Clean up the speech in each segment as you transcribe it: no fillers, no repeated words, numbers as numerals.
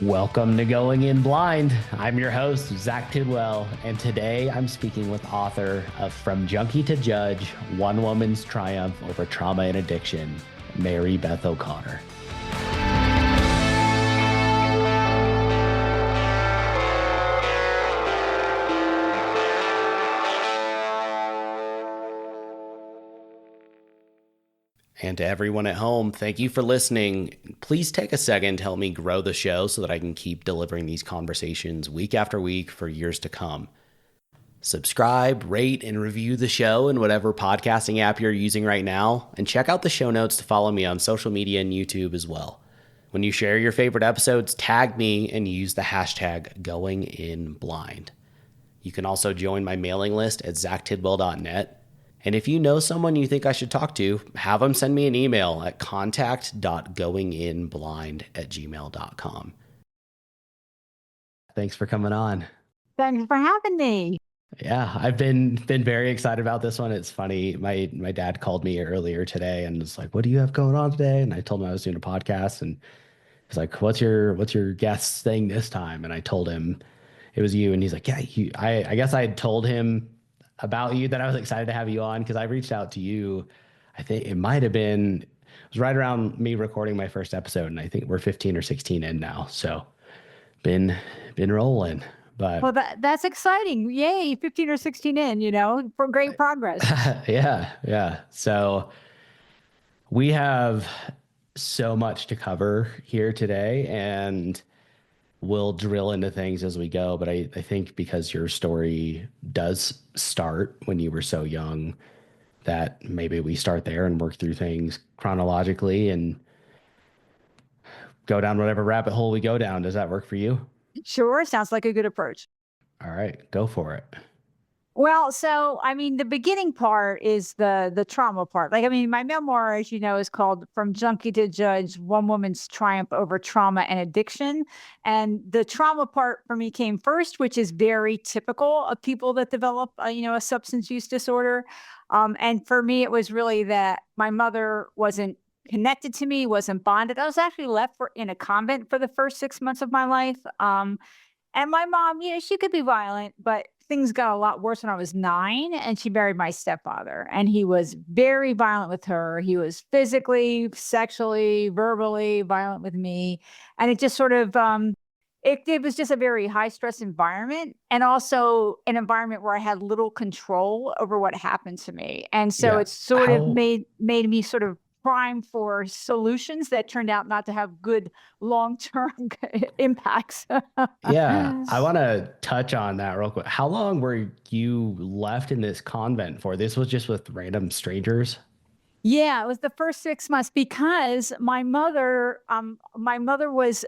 Welcome to Going In Blind. I'm your host, Zach Tidwell, and today I'm speaking with author of From Junkie to Judge, One Woman's Triumph Over Trauma and Addiction, Mary Beth O'Connor. And to everyone at home, thank you for listening. Please take a second to help me grow the show so that I can keep delivering these conversations week after week for years to come. Subscribe, rate, and review the show in whatever podcasting app you're using right now, and check out the show notes to follow me on social media and YouTube as well. When you share your favorite episodes, tag me and use the hashtag GoingInBlind. You can also join my mailing list at zachtidwell.net. And if you know someone you think I should talk to, have them send me an email at contact.goinginblind@gmail.com. Thanks for coming on. Thanks for having me. Yeah, I've been very excited about this one. It's funny. My dad called me earlier today and was like, "What do you have going on today?" And I told him I was doing a podcast, and he's like, "What's your guest thing this time?" And I told him it was you, and he's like, "Yeah, I guess I had told him about you that I was excited to have you on because I reached out to you. I think it might have been, it was right around me recording my first episode, and I think we're 15 or 16 in now. So been rolling, but well, that's exciting. Yay, 15 or 16 in, for great progress. Yeah. So we have so much to cover here today, and we'll drill into things as we go. But I think because your story does start when you were so young, that maybe we start there and work through things chronologically and go down whatever rabbit hole we go down. Does that work for you? Sure, sounds like a good approach. All right, go for it. Well, so the beginning part is the trauma part. My memoir, as you know, is called From Junkie to Judge: One Woman's Triumph Over Trauma and Addiction. And the trauma part for me came first, which is very typical of people that develop, a substance use disorder. And for me, it was really that my mother wasn't connected to me, wasn't bonded. I was actually left in a convent for the first 6 months of my life. And my mom, she could be violent, but things got a lot worse when I was 9, and she married my stepfather, and he was very violent with her. He was physically, sexually, verbally violent with me. And it just sort of, it was just a very high stress environment, and also an environment where I had little control over what happened to me. And so it sort of made me sort of prime for solutions that turned out not to have good long-term impacts. Yeah, I want to touch on that real quick. How long were you left in this convent for? This was just with random strangers? Yeah, it was the first 6 months because my mother was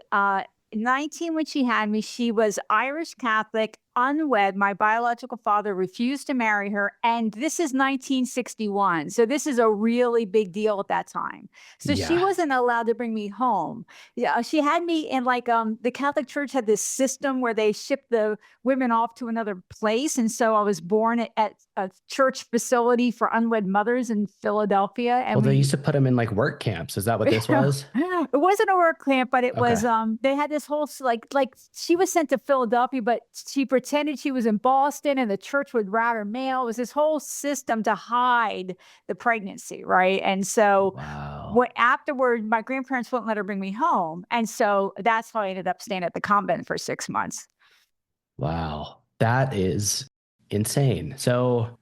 19 when she had me. She was Irish Catholic, unwed. My biological father refused to marry her. And this is 1961. So this is a really big deal at that time. So she wasn't allowed to bring me home. Yeah, she had me in the Catholic Church had this system where they shipped the women off to another place. And so I was born at a church facility for unwed mothers in Philadelphia. And they used to put them in work camps. Is that what this was? It wasn't a work camp, but it was, they had this whole, like she was sent to Philadelphia, but she pretended she was in Boston and the church would route her mail. It was this whole system to hide the pregnancy, right? And so afterward, my grandparents wouldn't let her bring me home. And so that's how I ended up staying at the convent for 6 months. Wow. That is insane. So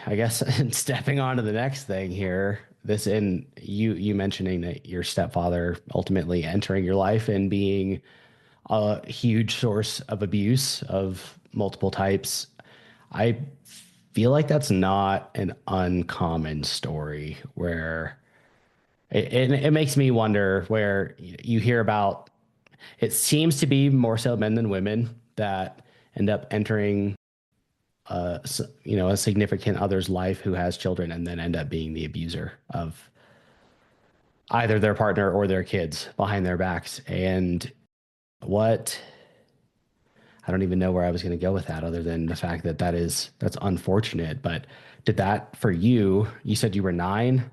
I guess stepping on to the next thing here, you mentioning that your stepfather ultimately entering your life and being a huge source of abuse of multiple types. I feel like that's not an uncommon story where it makes me wonder where you hear about, it seems to be more so men than women that end up entering a significant other's life who has children and then end up being the abuser of either their partner or their kids behind their backs. And I don't even know where I was going to go with that other than the fact that that's unfortunate. But did that for you said you were 9?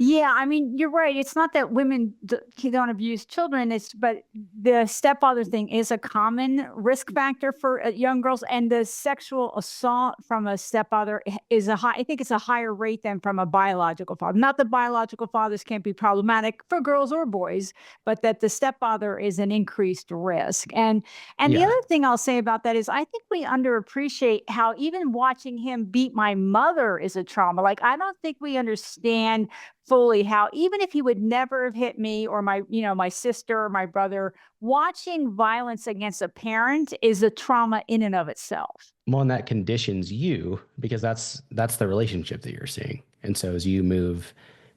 Yeah, I mean, you're right. It's not that women don't abuse children. But the stepfather thing is a common risk factor for young girls, and the sexual assault from a stepfather is a high. I think it's a higher rate than from a biological father. Not that biological fathers can't be problematic for girls or boys, but that the stepfather is an increased risk. And the Yeah. other thing I'll say about that is, I think we underappreciate how even watching him beat my mother is a trauma. Like, I don't think we understand fully how, even if he would never have hit me or my sister or my brother, watching violence against a parent is a trauma in and of itself. Well, and that conditions you because that's the relationship that you're seeing. And so as you move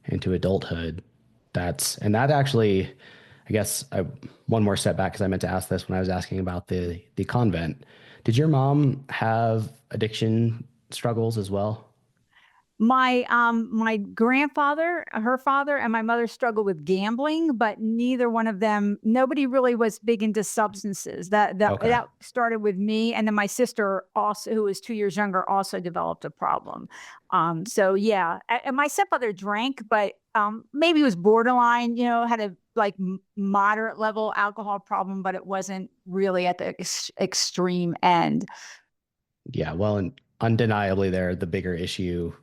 into adulthood, that actually, I guess one more step back because I meant to ask this when I was asking about the convent. Did your mom have addiction struggles as well? My grandfather, her father, and my mother struggled with gambling, but neither one of them, nobody really was big into substances. Okay. That started with me, and then my sister, also who was 2 years younger, also developed a problem. So yeah, and my stepfather drank, but maybe it was borderline, had a like moderate level alcohol problem, but it wasn't really at the extreme end. Yeah, well, and undeniably there, the bigger issue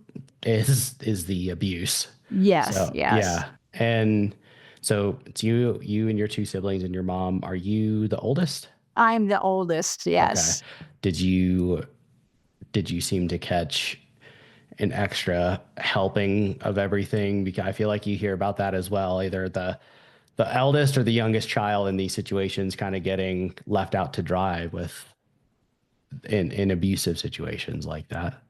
is the abuse. Yes, So yes. yeah. And so it's you and your two siblings and your mom. Are you the oldest? I'm the oldest, Okay. yes. Did you did you seem to catch an extra helping of everything? Because I feel like you hear about that as well. Either the eldest or the youngest child in these situations kind of getting left out to dry with in abusive situations like that.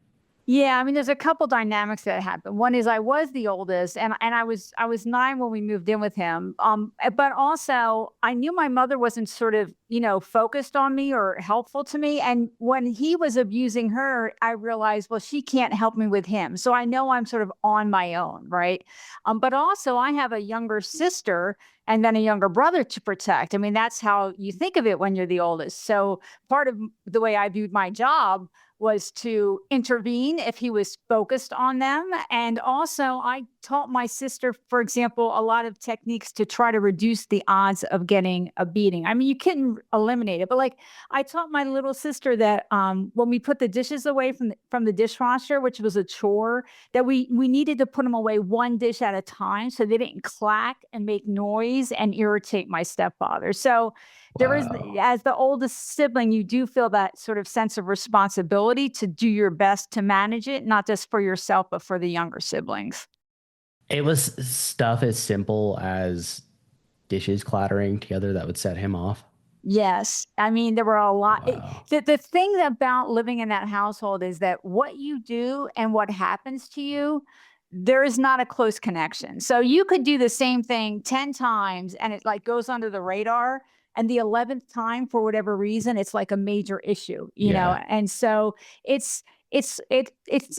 Yeah, I mean, there's a couple dynamics that happened. One is I was the oldest, and I was 9 when we moved in with him. But also I knew my mother wasn't sort of, focused on me or helpful to me. And when he was abusing her, I realized, well, she can't help me with him. So I know I'm sort of on my own, right? But also I have a younger sister and then a younger brother to protect. I mean, that's how you think of it when you're the oldest. So part of the way I viewed my job was to intervene if he was focused on them. And also, I taught my sister, for example, a lot of techniques to try to reduce the odds of getting a beating. I mean, you couldn't eliminate it, but like I taught my little sister that when we put the dishes away from the dishwasher, which was a chore, that we needed to put them away one dish at a time so they didn't clack and make noise and irritate my stepfather. So there is, Wow. as the oldest sibling, you do feel that sort of sense of responsibility to do your best to manage it, not just for yourself, but for the younger siblings. It was stuff as simple as dishes clattering together that would set him off. Yes. I mean, there were a lot. Wow. The thing about living in that household is that what you do and what happens to you, there is not a close connection. So you could do the same thing 10 times and it like goes under the radar. And the 11th time, for whatever reason, it's like a major issue. Yeah. And so it's, it's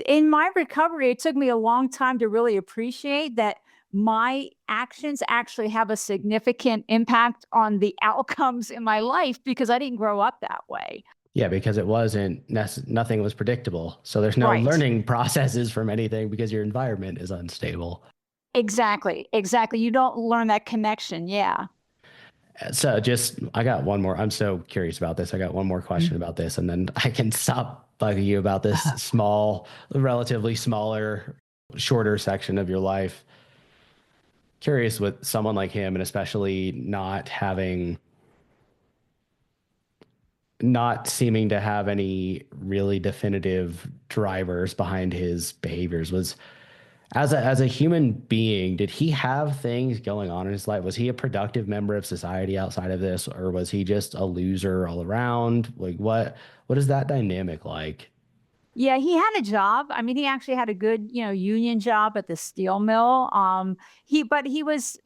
in my recovery, it took me a long time to really appreciate that my actions actually have a significant impact on the outcomes in my life because I didn't grow up that way. Yeah, because it wasn't nothing was predictable. So there's no Right. learning processes from anything because your environment is unstable. Exactly. Exactly. You don't learn that connection. Yeah. So just I got one more. I'm so curious about this. I got one more question about this and then I can stop bugging you about this small, relatively smaller, shorter section of your life. Curious with someone like him and especially not seeming to have any really definitive drivers behind his behaviors was as a human being, did he have things going on in his life? Was he a productive member of society outside of this, or was he just a loser all around? Like what is that dynamic like? Yeah, he had a job. I mean, he actually had a good, union job at the steel mill. But he was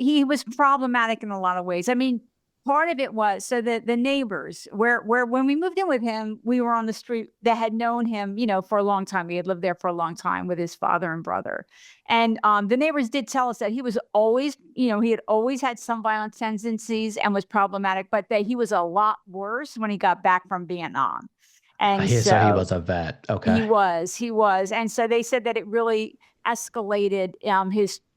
problematic in a lot of ways. I mean, part of it was so that the neighbors, where when we moved in with him, we were on the street that had known him, for a long time. He had lived there for a long time with his father and brother, and the neighbors did tell us that he was always, he had always had some violent tendencies and was problematic, but that he was a lot worse when he got back from Vietnam. And So he so was a vet. Okay. he was. And so they said that it really escalated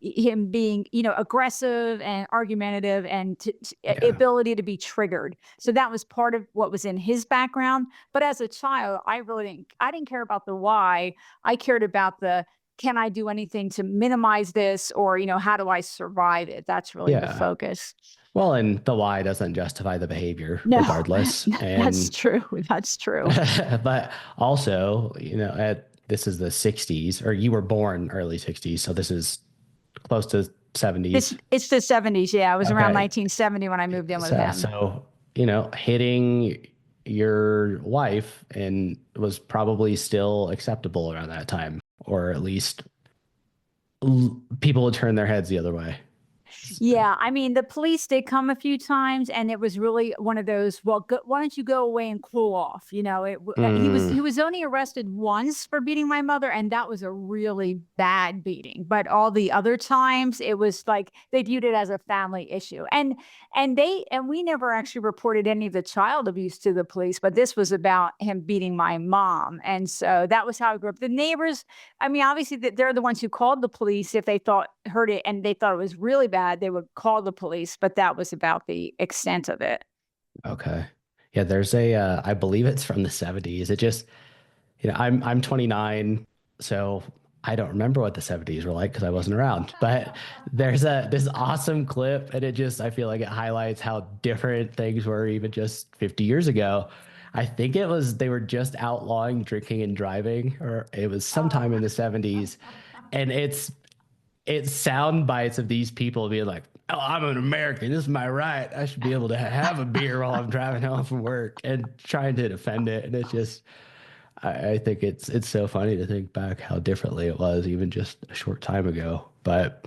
him being, aggressive and argumentative and Yeah. ability to be triggered. So that was part of what was in his background. But as a child, I didn't care about the why. I cared about the, can I do anything to minimize this, or, how do I survive it? That's really the Yeah. focus. Well, and the why doesn't justify the behavior No, regardless. that's And true. That's true. but also, this is the 60s, or you were born early 60s, so this is close to 70s. It's the 70s. Yeah, it was around Okay. 1970 when I moved in with So, him. so, hitting your wife and was probably still acceptable around that time, or at least people would turn their heads the other way. Yeah, I mean, the police did come a few times, and it was really one of those. Well, why don't you go away and cool off? Mm, He was only arrested once for beating my mother, and that was a really bad beating. But all the other times, it was like they viewed it as a family issue, and we never actually reported any of the child abuse to the police. But this was about him beating my mom, and so that was how I grew up. The neighbors, I mean, obviously, they're the ones who called the police if they heard it and they thought it was really bad. They would call the police, but that was about the extent of it. okay. Yeah, I believe it's from the 70s. It just, I'm 29, so I don't remember what the 70s were like because I wasn't around. But there's this awesome clip, and I feel like it highlights how different things were even just 50 years ago. I think they were just outlawing drinking and driving, or it was Oh. sometime in the 70s. And it's sound bites of these people being like, "Oh, I'm an American. This is my right. I should be able to have a beer while I'm driving home from work," and trying to defend it. And it's just, I think it's so funny to think back how differently it was even just a short time ago. But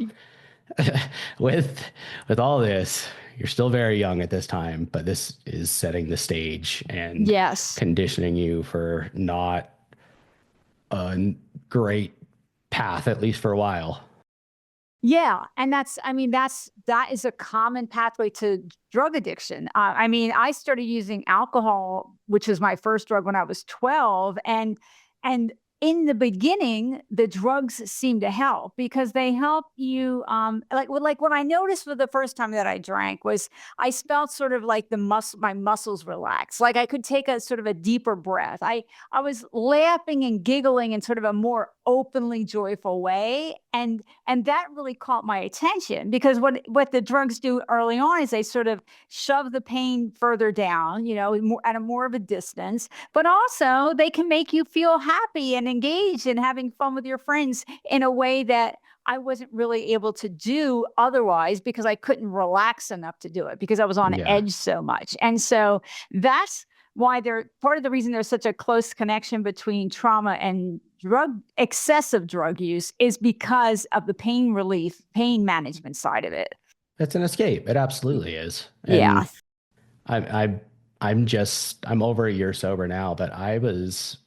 with with all this, you're still very young at this time, but this is setting the stage and Yes. conditioning you for not a great path, at least for a while. Yeah, and that is a common pathway to drug addiction. I mean, I started using alcohol, which was my first drug when I was 12, and in the beginning, the drugs seem to help because they help you. Like what I noticed for the first time that I drank was I felt sort of like my muscles relax, like I could take a sort of a deeper breath. I was laughing and giggling in sort of a more openly joyful way, and that really caught my attention because what the drugs do early on is they sort of shove the pain further down, at a more of a distance, but also they can make you feel happy and engaged and having fun with your friends in a way that I wasn't really able to do otherwise because I couldn't relax enough to do it because I was on Yeah. edge so much. And so that's why part of the reason there's such a close connection between trauma and excessive drug use is because of the pain relief, pain management side of it. It's an escape. It absolutely is. Yeah. And I, I, I'm over a year sober now, but I was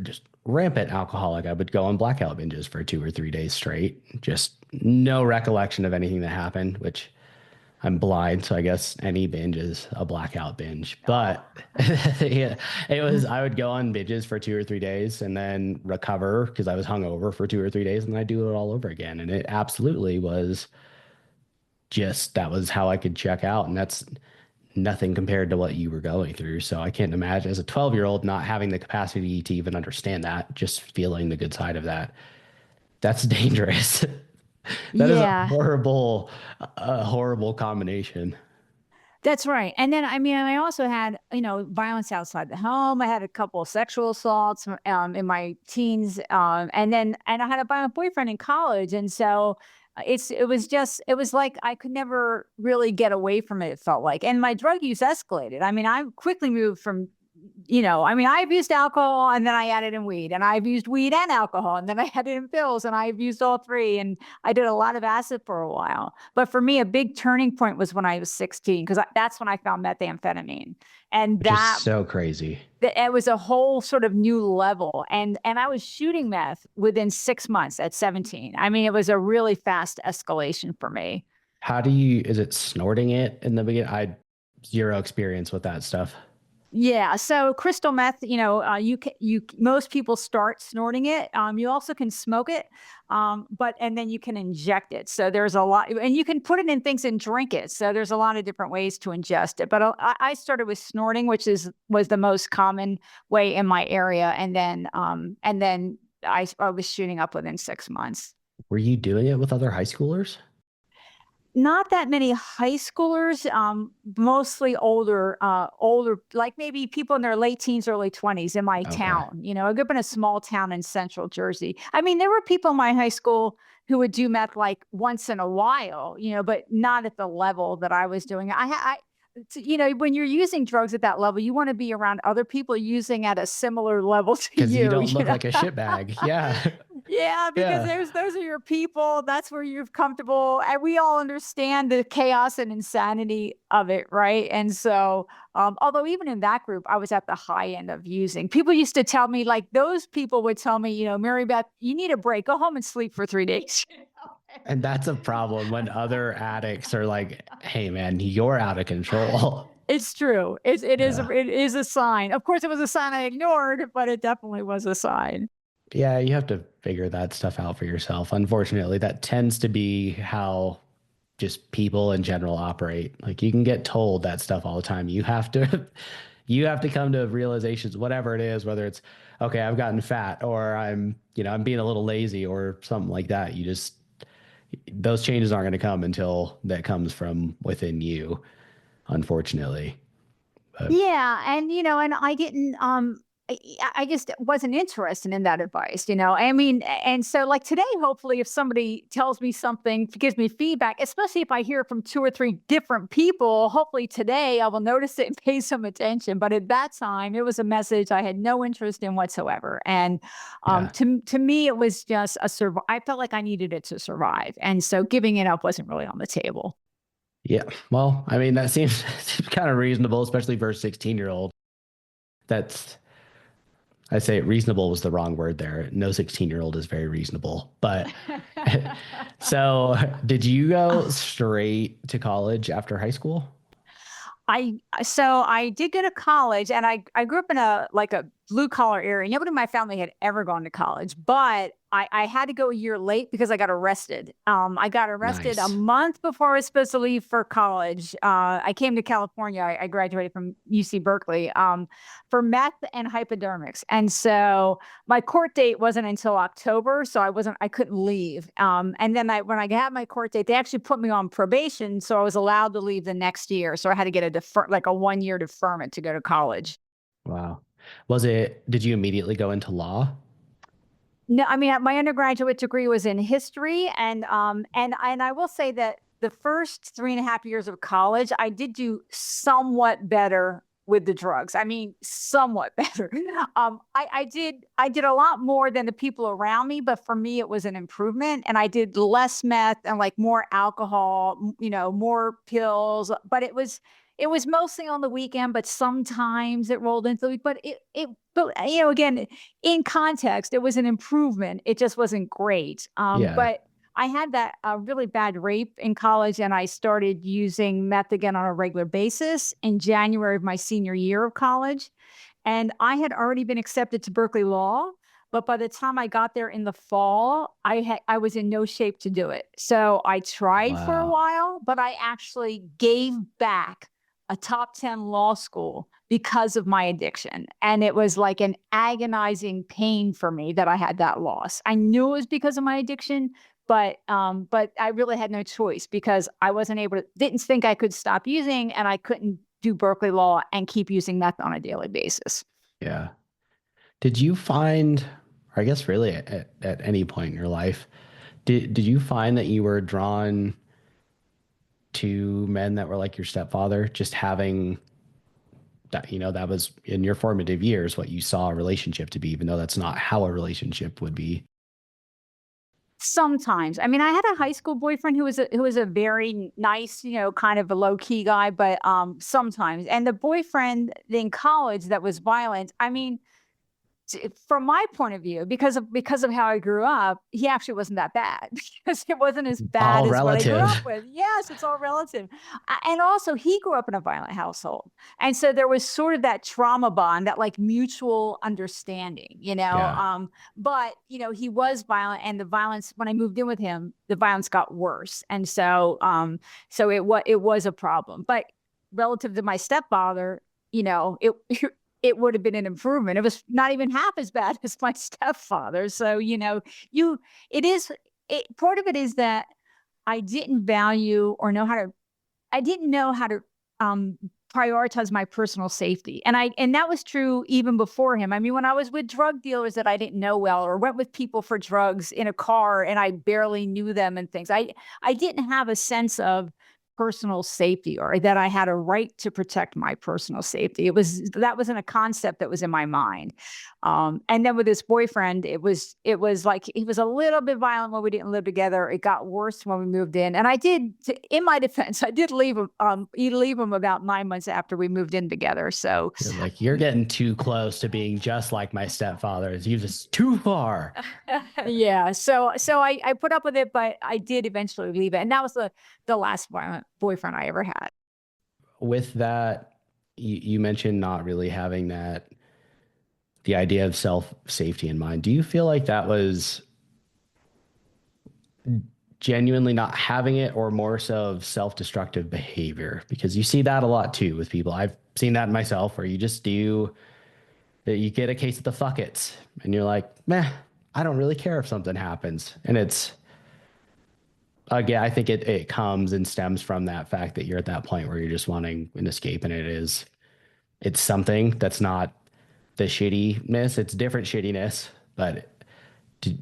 just rampant alcoholic. I would go on blackout binges for 2 or 3 days straight. Just no recollection of anything that happened, which I'm blind, so I guess any binge is a blackout binge. Oh. But yeah, I would go on binges for 2 or 3 days and then recover because I was hungover for 2 or 3 days, and then I'd do it all over again. And it absolutely was that was how I could check out. And that's nothing compared to what you were going through. So I can't imagine as a 12-year-old not having the capacity to even understand that, just feeling the good side of that. That's dangerous. That is Yeah. a horrible combination. That's right. And then, I mean, I also had, violence outside the home. I had a couple of sexual assaults in my teens. And I had a violent boyfriend in college. And so it was like I could never really get away from it, it felt like. And my drug use escalated. I mean, I quickly moved from, I've used alcohol and then I added in weed, and I've used weed and alcohol, and then I added in pills, and I've used all three. And I did a lot of acid for a while. But for me, a big turning point was when I was 16, because that's when I found methamphetamine. And Which is so crazy. it was a whole sort of new level. And I was shooting meth within 6 months at 17. I mean, it was a really fast escalation for me. Is it snorting it in the beginning? I zero experience with that stuff. Yeah, so crystal meth, most people start snorting it. You also can smoke it, but and then you can inject it. So there's a lot, and you can put it in things and drink it. So there's a lot of different ways to ingest it. But I started with snorting, which was the most common way in my area, and then I was shooting up within 6 months. Were you doing it with other high schoolers? Not that many high schoolers, mostly older, like maybe people in their late teens, early 20s in my Okay. town. I grew up in a small town in central Jersey. I mean, there were people in my high school who would do meth like once in a while, but not at the level that I was doing. When you're using drugs at that level, you want to be around other people using at a similar level to Because you you, don't you look know? like a shitbag. Yeah. Yeah, because Yeah. those are your people. That's where you're comfortable. And we all understand the chaos and insanity of it, right? And so, although even in that group, I was at the high end of using. People used to tell me, like those people would tell me, Mary Beth, you need a break. Go home and sleep for 3 days. And that's a problem when other addicts are like, hey, man, you're out of control. It's true. It is Yeah. it is a sign. Of course, it was a sign I ignored, but it definitely was a sign. Yeah, you have to figure that stuff out for yourself. Unfortunately, that tends to be how just people in general operate. Like you can get told that stuff all the time. You have to you have to come to realizations, whatever it is, whether it's okay, I've gotten fat or I'm being a little lazy or something like that. You just those changes aren't going to come until that comes from within you, unfortunately. But Yeah, and I didn't I just wasn't interested in that advice. I mean, and so like today, hopefully, if somebody tells me something, gives me feedback, especially if I hear from two or three different people, hopefully today I will notice it and pay some attention. But at that time, it was a message I had no interest in whatsoever. And yeah. to me, it was just a survive. I felt like I needed it to survive. And so giving it up wasn't really on the table. Yeah. Well, I mean, that seems kind of reasonable, especially for a 16-year-old. That's I say reasonable was the wrong word there. No 16-year-old is very reasonable. But so did you go straight to college after high school? I did go to college, and I grew up in a blue collar area. Nobody in my family had ever gone to college, but I had to go a year late because I got arrested. I got arrested a Nice. month before I was supposed to leave for college. I came to California. I graduated from UC Berkeley, for meth and hypodermics, and so my court date wasn't until October, so I couldn't leave. And then when I had my court date, they actually put me on probation, so I was allowed to leave the next year. So I had to get like a 1 year deferment to go to college. Wow. Did you immediately go into law? No, I mean, my undergraduate degree was in history, and I will say that the first 3.5 years of college, I did do somewhat better with the drugs. I mean, somewhat better. I did a lot more than the people around me, but for me, it was an improvement. And I did less meth and like more alcohol, more pills. But it was mostly on the weekend, but sometimes it rolled into the week. But again, in context, it was an improvement. It just wasn't great. Yeah. But I had that really bad rape in college, and I started using meth again on a regular basis in January of my senior year of college. And I had already been accepted to Berkeley Law, but by the time I got there in the fall, I was in no shape to do it. So I tried for a Wow. while, but I actually gave back a top 10 law school because of my addiction. And it was like an agonizing pain for me that I had that loss. I knew it was because of my addiction, but I really had no choice because I wasn't able to didn't think I could stop using, and I couldn't do Berkeley Law and keep using meth on a daily basis. Yeah. Did you find, or I guess really at any point in your life, did you find that you were drawn to men that were like your stepfather, just having that, that was in your formative years what you saw a relationship to be, even though that's not how a relationship would be? Sometimes. I mean, I had a high school boyfriend who was a very nice, kind of a low key guy, but sometimes. And the boyfriend in college that was violent, I mean, From my point of view, because of how I grew up, he actually wasn't that bad because it wasn't as bad All as what I grew up relative. with. Yes, it's all relative. And also he grew up in a violent household. And so there was sort of that trauma bond, that like mutual understanding, Yeah. but he was violent, and the violence, when I moved in with him, the violence got worse. And so it was a problem. But relative to my stepfather, it it would have been an improvement. It was not even half as bad as my stepfather. So, you, it is, part of it is that I didn't value or know how to, I didn't know how to, um, prioritize my personal safety. And that was true even before him. I mean, when I was with drug dealers that I didn't know well, or went with people for drugs in a car and I barely knew them and things, I didn't have a sense of personal safety, or that I had a right to protect my personal safety. That wasn't a concept that was in my mind. And then with this boyfriend, it was like he was a little bit violent when we didn't live together. It got worse when we moved in, and in my defense, I did leave him. You leave him about 9 months after we moved in together. So, You're like, you're getting too close to being just like my stepfather. You just too far. yeah. So I put up with it, but I did eventually leave it, and that was the last violent boyfriend I ever had. With that, you mentioned not really having the idea of self safety in mind. Do you feel like that was genuinely not having it, or more so of self destructive behavior? Because you see that a lot too with people. I've seen that myself, where you just do that. You get a case of the fuckets and you're like, meh, I don't really care if something happens. And it's, again, I think it comes and stems from that fact that you're at that point where you're just wanting an escape. And it's something that's not the shittiness, it's different shittiness. But do,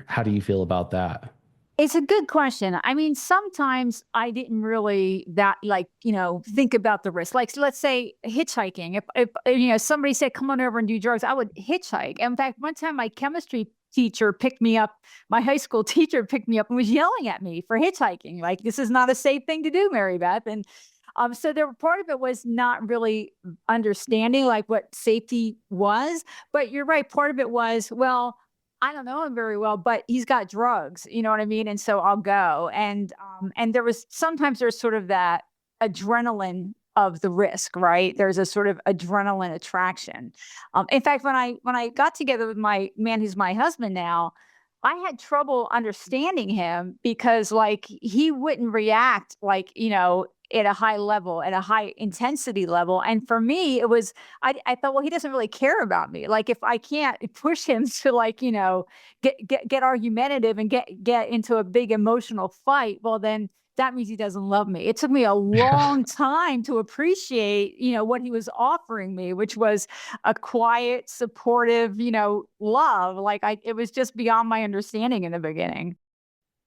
how do you feel about that? It's a good question. I mean, sometimes I didn't really think about the risk. Like, so let's say hitchhiking. If somebody said, "Come on over and do drugs," I would hitchhike. In fact, one time my chemistry teacher picked me up. My high school teacher picked me up and was yelling at me for hitchhiking. Like, this is not a safe thing to do, Mary Beth. And so there part of it was not really understanding like what safety was. But you're right. Part of it was, well, I don't know him very well, but he's got drugs, you know what I mean? And so I'll go. And there's sort of that adrenaline of the risk, right? There's a sort of adrenaline attraction. In fact, when I got together with my man who's my husband now, I had trouble understanding him because like he wouldn't react like, at a high level, at a high intensity level. And for me, I thought, well, he doesn't really care about me. Like if I can't push him to like, get argumentative and get into a big emotional fight, well, then that means he doesn't love me. It took me a long time to appreciate, what he was offering me, which was a quiet, supportive, love. Like it was just beyond my understanding in the beginning.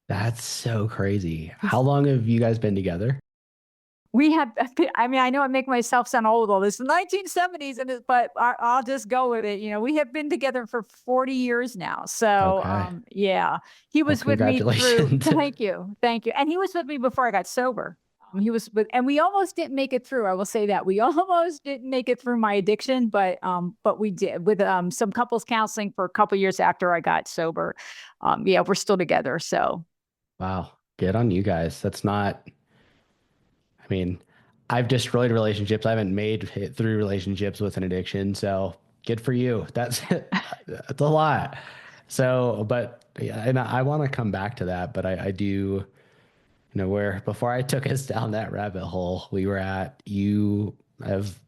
That's so crazy. How long have you guys been together? We have, I mean, I know I make myself sound old, all this 1970s, but I'll just go with it. We have been together for 40 years now. So, Okay. yeah, he Well, was with me through, congratulations. thank you. Thank you. And he was with me before I got sober. And we almost didn't make it through. I will say that we almost didn't make it through my addiction, but we did with, some couples counseling for a couple years after I got sober. Yeah, we're still together. So, Wow. Good on you guys. That's not, I mean, I've destroyed relationships. I haven't made it through relationships with an addiction. So good for you. That's a lot. So, but yeah, and I want to come back to that, but I do, where before I took us down that rabbit hole, you have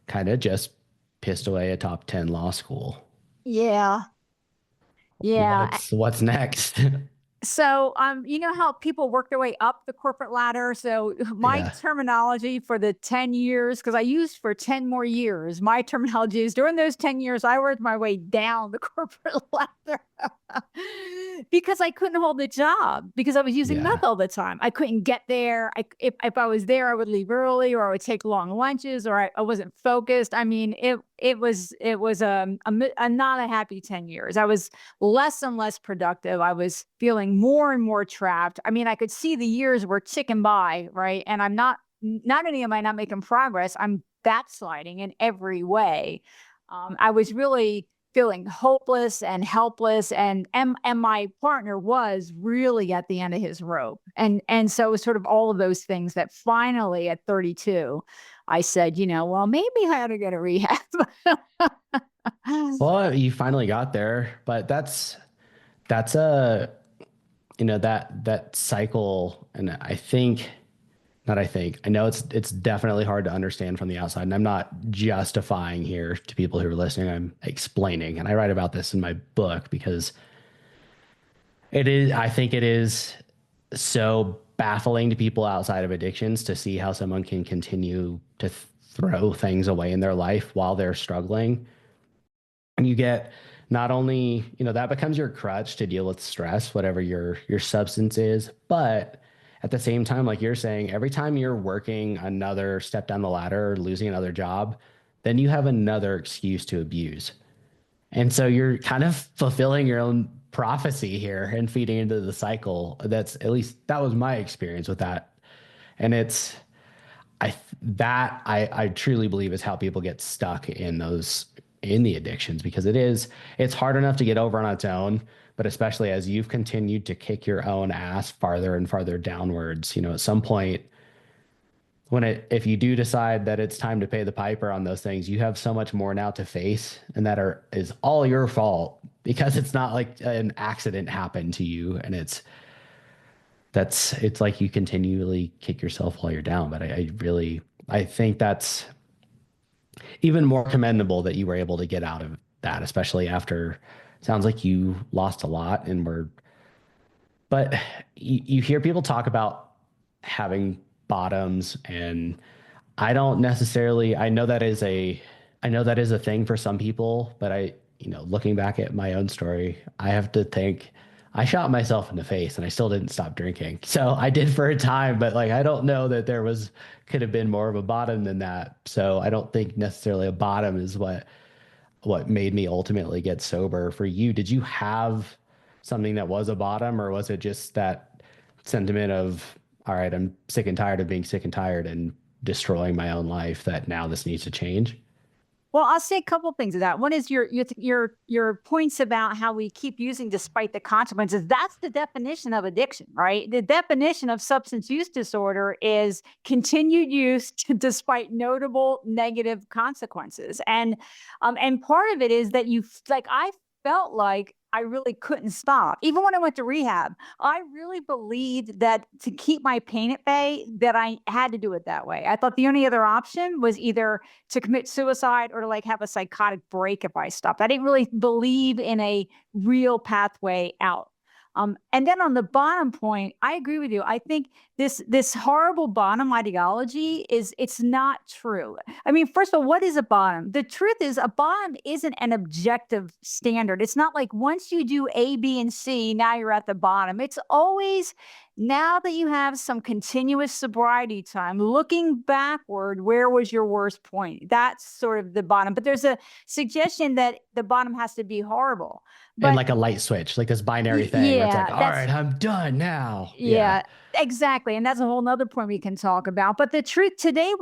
kind of just pissed away a top 10 law school. yeah. Yeah. What's next? So, you know how people work their way up the corporate ladder? So, my Yeah. terminology for the 10 years, because I used for 10 more years, my terminology is during those 10 years, I worked my way down the corporate ladder because I couldn't hold the job because I was using Yeah. meth all the time. I couldn't get there. If I was there, I would leave early or I would take long lunches or I wasn't focused. I mean, it was not a happy 10 years. I was less and less productive. I was feeling more and more trapped. I mean, I could see the years were ticking by, right? And not only am I not making progress, I'm backsliding in every way. I was really feeling hopeless and helpless, and my partner was really at the end of his rope. And so it was sort of all of those things that finally at 32, I said, well, maybe I ought to go to rehab. Well, you finally got there, but that's a that cycle, and I know it's definitely hard to understand from the outside, and I'm not justifying here to people who are listening. I'm explaining, and I write about this in my book because I think it is so baffling to people outside of addictions to see how someone can continue to throw things away in their life while they're struggling. And you get not only, that becomes your crutch to deal with stress, whatever your substance is, but at the same time, like you're saying, every time you're working another step down the ladder or losing another job, then you have another excuse to abuse. And so you're kind of fulfilling your own prophecy here and feeding into the cycle. That's at least that was my experience with that. And I truly believe is how people get stuck in the addictions, because it's hard enough to get over on its own, but especially as you've continued to kick your own ass farther and farther downwards, at some point if you do decide that it's time to pay the piper on those things, you have so much more now to face, and is all your fault, because it's not like an accident happened to you, and it's like you continually kick yourself while you're down. But I think that's even more commendable that you were able to get out of that, especially after sounds like you lost a lot but you hear people talk about having bottoms, and I don't necessarily, I know that is a thing for some people, but looking back at my own story, I have to think I shot myself in the face and I still didn't stop drinking. So I did for a time, but like, I don't know that could have been more of a bottom than that. So I don't think necessarily a bottom is what made me ultimately get sober. For you, did you have something that was a bottom, or was it just that sentiment of, all right, I'm sick and tired of being sick and tired and destroying my own life, that now this needs to change? Well, I'll say a couple things of that. One is your points about how we keep using despite the consequences. That's the definition of addiction, right? The definition of substance use disorder is continued use despite notable negative consequences. And part of it is that I felt like I really couldn't stop. Even when I went to rehab, I really believed that to keep my pain at bay, that I had to do it that way. I thought the only other option was either to commit suicide or to like have a psychotic break if I stopped. I didn't really believe in a real pathway out. And then on the bottom point, I agree with you. I think this horrible bottom ideology it's not true. I mean, first of all, what is a bottom? The truth is, a bottom isn't an objective standard. It's not like once you do A, B, and C, now you're at the bottom. It's always now that you have some continuous sobriety time, looking backward, where was your worst point? That's sort of the bottom. But there's a suggestion that the bottom has to be horrible. And But like a light switch, like this binary thing where it's like, yeah, all that's right, I'm done now. Yeah. yeah, exactly, and that's a whole nother point we can talk about. But the truth today,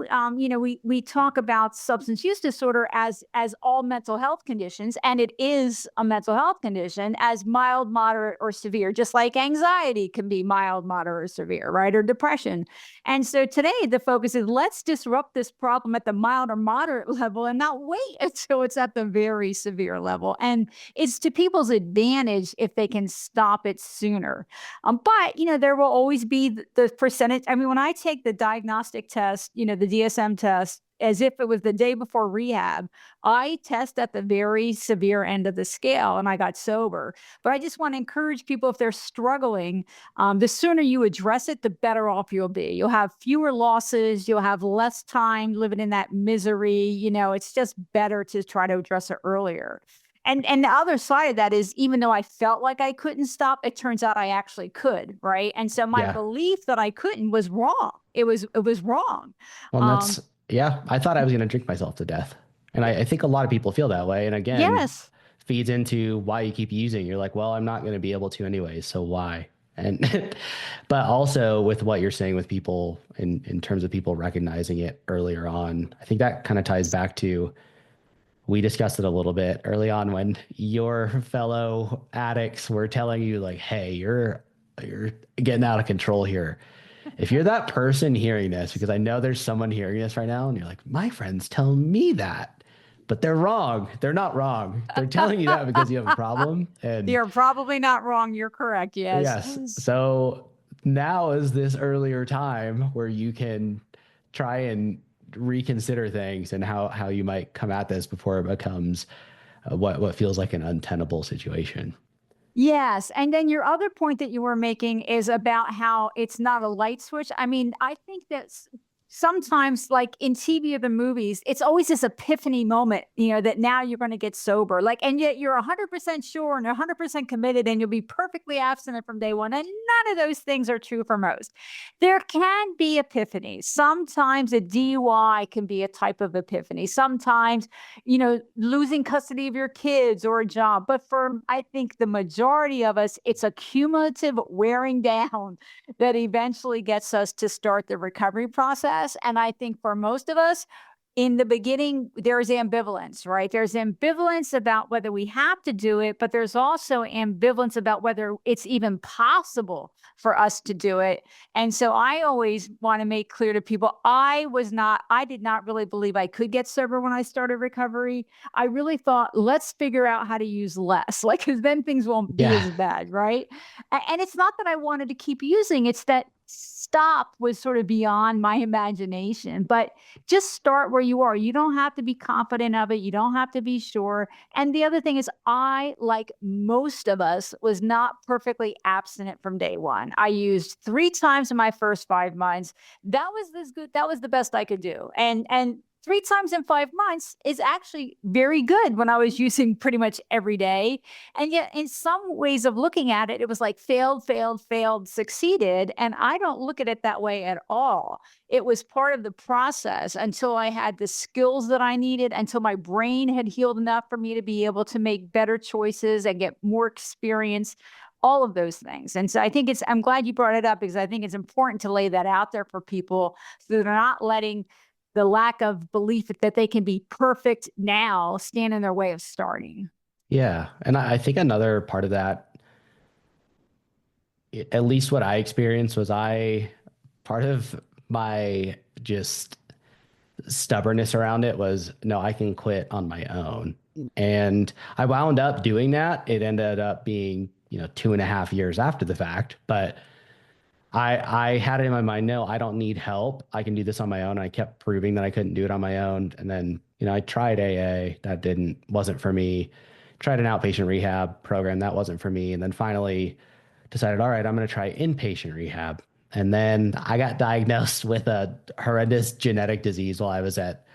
we talk about substance use disorder as all mental health conditions, and it is a mental health condition as mild, moderate, or severe, just like anxiety can be mild, moderate, or severe, right? Or depression. And so today the focus is let's disrupt this problem at the mild or moderate level and not wait until it's at the very severe level. And it's to people's advantage if they can stop it sooner. But there will always be the percentage. I mean, when I take the diagnostic test, the DSM test, as if it was the day before rehab, I test at the very severe end of the scale and I got sober. But I just want to encourage people if they're struggling, the sooner you address it, the better off you'll be. You'll have fewer losses, you'll have less time living in that misery. It's just better to try to address it earlier. And the other side of that is even though I felt like I couldn't stop, it turns out I actually could, right? And so my Yeah. belief that I couldn't was wrong. It was wrong. Well, and Um, yeah, I thought I was going to drink myself to death. And I think a lot of people feel that way. And again, yes. feeds into why you keep using. You're like, well, I'm not going to be able to anyway. So why? And, but also with what you're saying with people in terms of people recognizing it earlier on, I think that kind of ties back to we discussed it a little bit early on when your fellow addicts were telling you like, "Hey, you're getting out of control here." If you're that person hearing this, because I know there's someone hearing this right now, and you're like, "My friends tell me that," but they're wrong. They're not wrong. They're telling you that because you have a problem. And You're probably not wrong. You're correct. Yes. yes, so now is this earlier time where you can try and reconsider things and how you might come at this before it becomes what feels like an untenable situation. Yes, and then your other point that you were making is about how it's not a light switch. I mean, I think that sometimes, like in TV or the movies, it's always this epiphany moment, that now you're going to get sober. Like, and yet you're 100% sure and 100% committed, and you'll be perfectly abstinent from day one. And none of those things are true for most. There can be epiphanies. Sometimes a DUI can be a type of epiphany. Sometimes losing custody of your kids or a job. But for, I think, the majority of us, it's a cumulative wearing down that eventually gets us to start the recovery process. And I think for most of us, in the beginning, there's ambivalence, right? There's ambivalence about whether we have to do it, but there's also ambivalence about whether it's even possible for us to do it. And so I always want to make clear to people, I did not really believe I could get sober when I started recovery. I really thought, let's figure out how to use less, like, because then things won't be Yeah. as bad, right? And it's not that I wanted to keep using, it's that stop was sort of beyond my imagination. But just start where you are. You don't have to be confident of it. You don't have to be sure. And the other thing is, I, like most of us, was not perfectly abstinent from day one. I used 3 times in my first 5 months. That was this good. That was the best I could do. And 3 times in 5 months is actually very good when I was using pretty much every day. And yet, in some ways of looking at it, it was like failed, failed, failed, succeeded. And I don't look at it that way at all. It was part of the process until I had the skills that I needed, until my brain had healed enough for me to be able to make better choices and get more experience, all of those things. And so I think I'm glad you brought it up, because I think it's important to lay that out there for people so they're not letting the lack of belief that they can be perfect now stand in their way of starting. Yeah. And I think another part of that, at least what I experienced, was part of my just stubbornness around it was, no, I can quit on my own. And I wound up doing that. It ended up being, 2.5 years after the fact, but I had it in my mind, no, I don't need help. I can do this on my own. I kept proving that I couldn't do it on my own. And then, I tried AA. That wasn't for me. Tried an outpatient rehab program. That wasn't for me. And then finally decided, all right, I'm going to try inpatient rehab. And then I got diagnosed with a horrendous genetic disease while I was at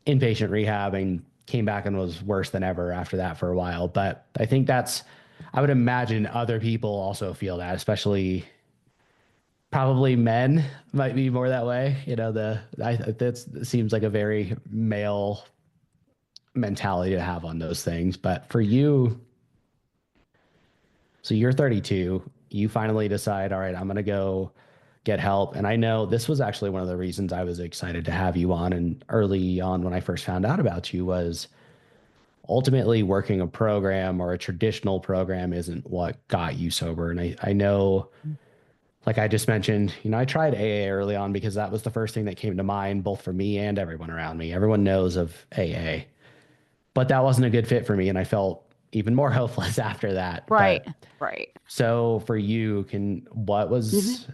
inpatient rehab, and came back and was worse than ever after that for a while. But I think I would imagine other people also feel that, especially probably men might be more that way. That seems like a very male mentality to have on those things. But for you, so you're 32, you finally decide, all right, I'm going to go get help. And I know this was actually one of the reasons I was excited to have you on. And early on, when I first found out about you, was ultimately working a program or a traditional program isn't what got you sober. And I know, like I just mentioned, I tried AA early on because that was the first thing that came to mind, both for me and everyone around me. Everyone knows of AA, but that wasn't a good fit for me. And I felt even more hopeless after that. Right. But Right. so for you, what was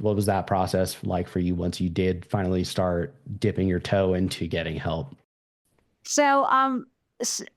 that process like for you once you did finally start dipping your toe into getting help? So,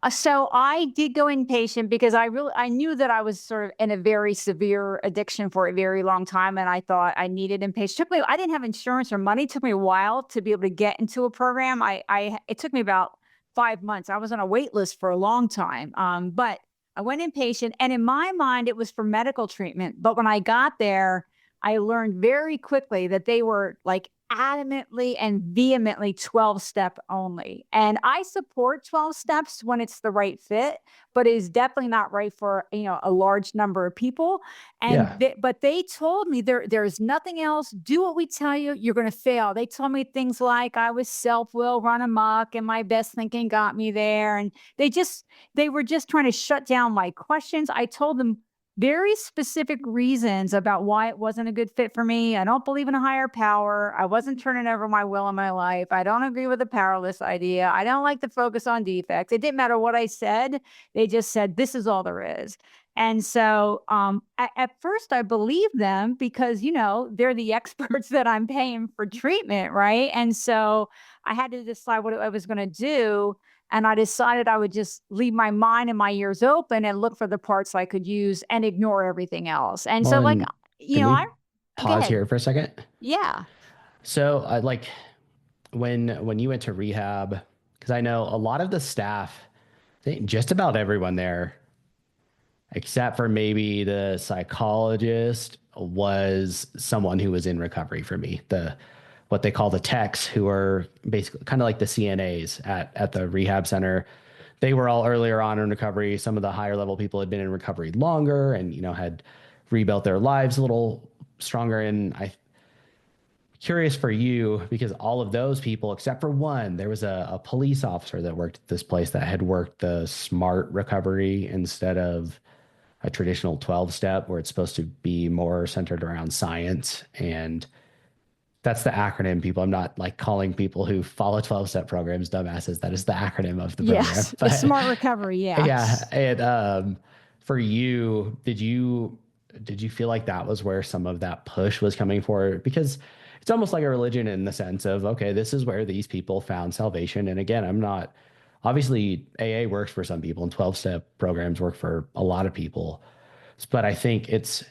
so I did go inpatient because I knew that I was sort of in a very severe addiction for a very long time, and I thought I needed inpatient. I didn't have insurance or money. It took me a while to be able to get into a program. It took me about 5 months. I was on a wait list for a long time. But I went inpatient, and in my mind, it was for medical treatment. But when I got there, I learned very quickly that they were like adamantly and vehemently 12 step only. And I support 12 steps when it's the right fit, but it is definitely not right for, a large number of people. And Yeah. but they told me there's nothing else. Do what we tell you, you're going to fail. They told me things like I was self-will run amok and my best thinking got me there. And they were just trying to shut down my questions. I told them very specific reasons about why it wasn't a good fit for me. I don't believe in a higher power. I wasn't turning over my will in my life. I don't agree with the powerless idea. I don't like to focus on defects. It didn't matter what I said. They just said, this is all there is. And so at first I believed them because, they're the experts that I'm paying for treatment. Right. And so I had to decide what I was going to do, and I decided I would just leave my mind and my ears open and look for the parts I could use and ignore everything else. And Well, so, like, and can I we go pause ahead. here for a second? Yeah. So, I like when you went to rehab, because I know a lot of the staff, I think just about everyone there, except for maybe the psychologist, was someone who was in recovery for me. The what they call the techs, who are basically kind of like the CNAs at the rehab center. They were all earlier on in recovery. Some of the higher level people had been in recovery longer and had rebuilt their lives a little stronger. And I curious for you because all of those people, except for one, there was a police officer that worked at this place that had worked the smart recovery instead of a traditional 12 step where it's supposed to be more centered around science. And that's the acronym, people. I'm not like calling people who follow 12 step programs dumbasses. That is the acronym of the program. Yes. The But smart recovery. Yeah. yeah, and for you, did you feel like that was where some of that push was coming for? Because it's almost like a religion in the sense of, okay, this is where these people found salvation. And again, I'm not obviously AA works for some people and 12 step programs work for a lot of people. But I think it's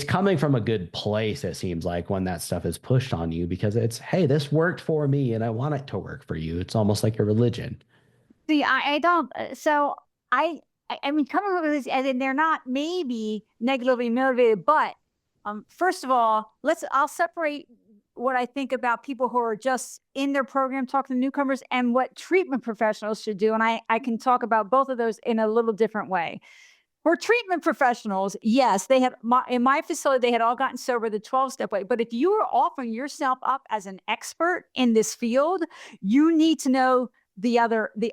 coming from a good place, it seems like, when that stuff is pushed on you because it's, hey, this worked for me and I want it to work for you. It's almost like a religion. See, I don't. So I mean, coming up with this, and then they're not maybe negatively motivated, but first of all, I'll separate what I think about people who are just in their program talking to newcomers and what treatment professionals should do, and I can talk about both of those in a little different way. For treatment professionals, yes, they had in my facility, they had all gotten sober the 12-step way. But if you are offering yourself up as an expert in this field, you need to know the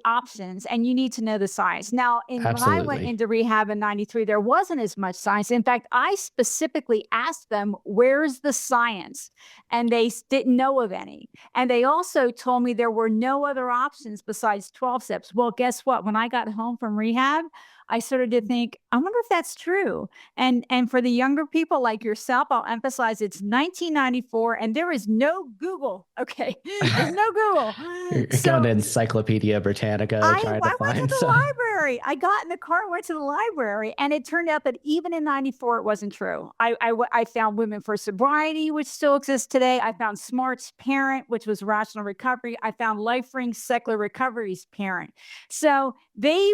options, and you need to know the science. Now, when I went Absolutely. into rehab in 93, there wasn't as much science. In fact, I specifically asked them, where's the science? And they didn't know of any. And they also told me there were no other options besides 12 steps. Well, guess what? When I got home from rehab, I started to think, I wonder if that's true. And for the younger people like yourself, I'll emphasize it's 1994 and there is no Google. Okay. There's no Google. You're going to So Encyclopedia Britannica trying to I went to find the some. library. I got in the car, went to the library, and it turned out that even in 94, it wasn't true. I found Women for Sobriety, which still exists today. I found Smart's Parent, which was Rational Recovery. I found LifeRing Secular Recovery's Parent. So they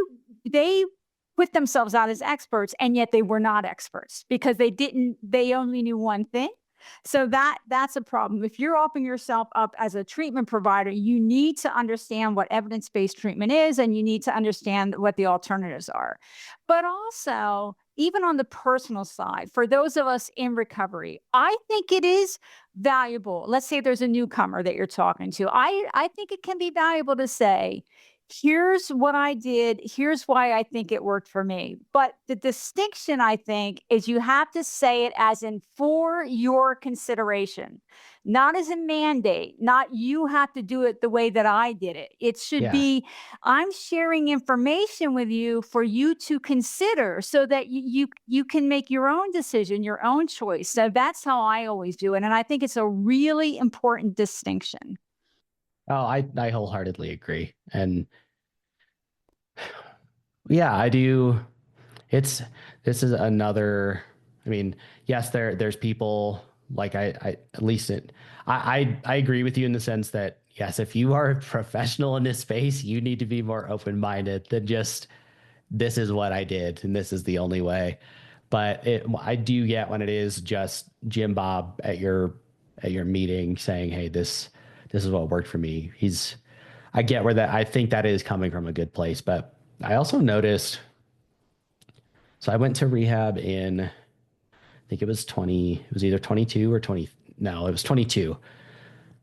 put themselves out as experts, and yet they were not experts because they only knew one thing. So that's a problem. If you're offering yourself up as a treatment provider, you need to understand what evidence-based treatment is, and you need to understand what the alternatives are. But also, even on the personal side, for those of us in recovery, I think it is valuable. Let's say there's a newcomer that you're talking to. I think it can be valuable to say, here's what I did. Here's why I think it worked for me. But the distinction, I think, is you have to say it as in for your consideration, not as a mandate, not you have to do it the way that I did it. It should Yeah. be, I'm sharing information with you for you to consider so that you can make your own decision, your own choice. So that's how I always do it. And I think it's a really important distinction. Oh, I wholeheartedly agree. And yeah, I do. It's this is another. I mean, yes, there's people like I at least I agree with you in the sense that yes, if you are a professional in this space, you need to be more open-minded than just this is what I did and this is the only way. But I do get when it is just Jim Bob at your at your meeting saying, "Hey, this is what worked for me." I get where that I think that is coming from a good place, but I also noticed. So I went to rehab in, I think it was 20, it was either 22 or 20. No, it was 22.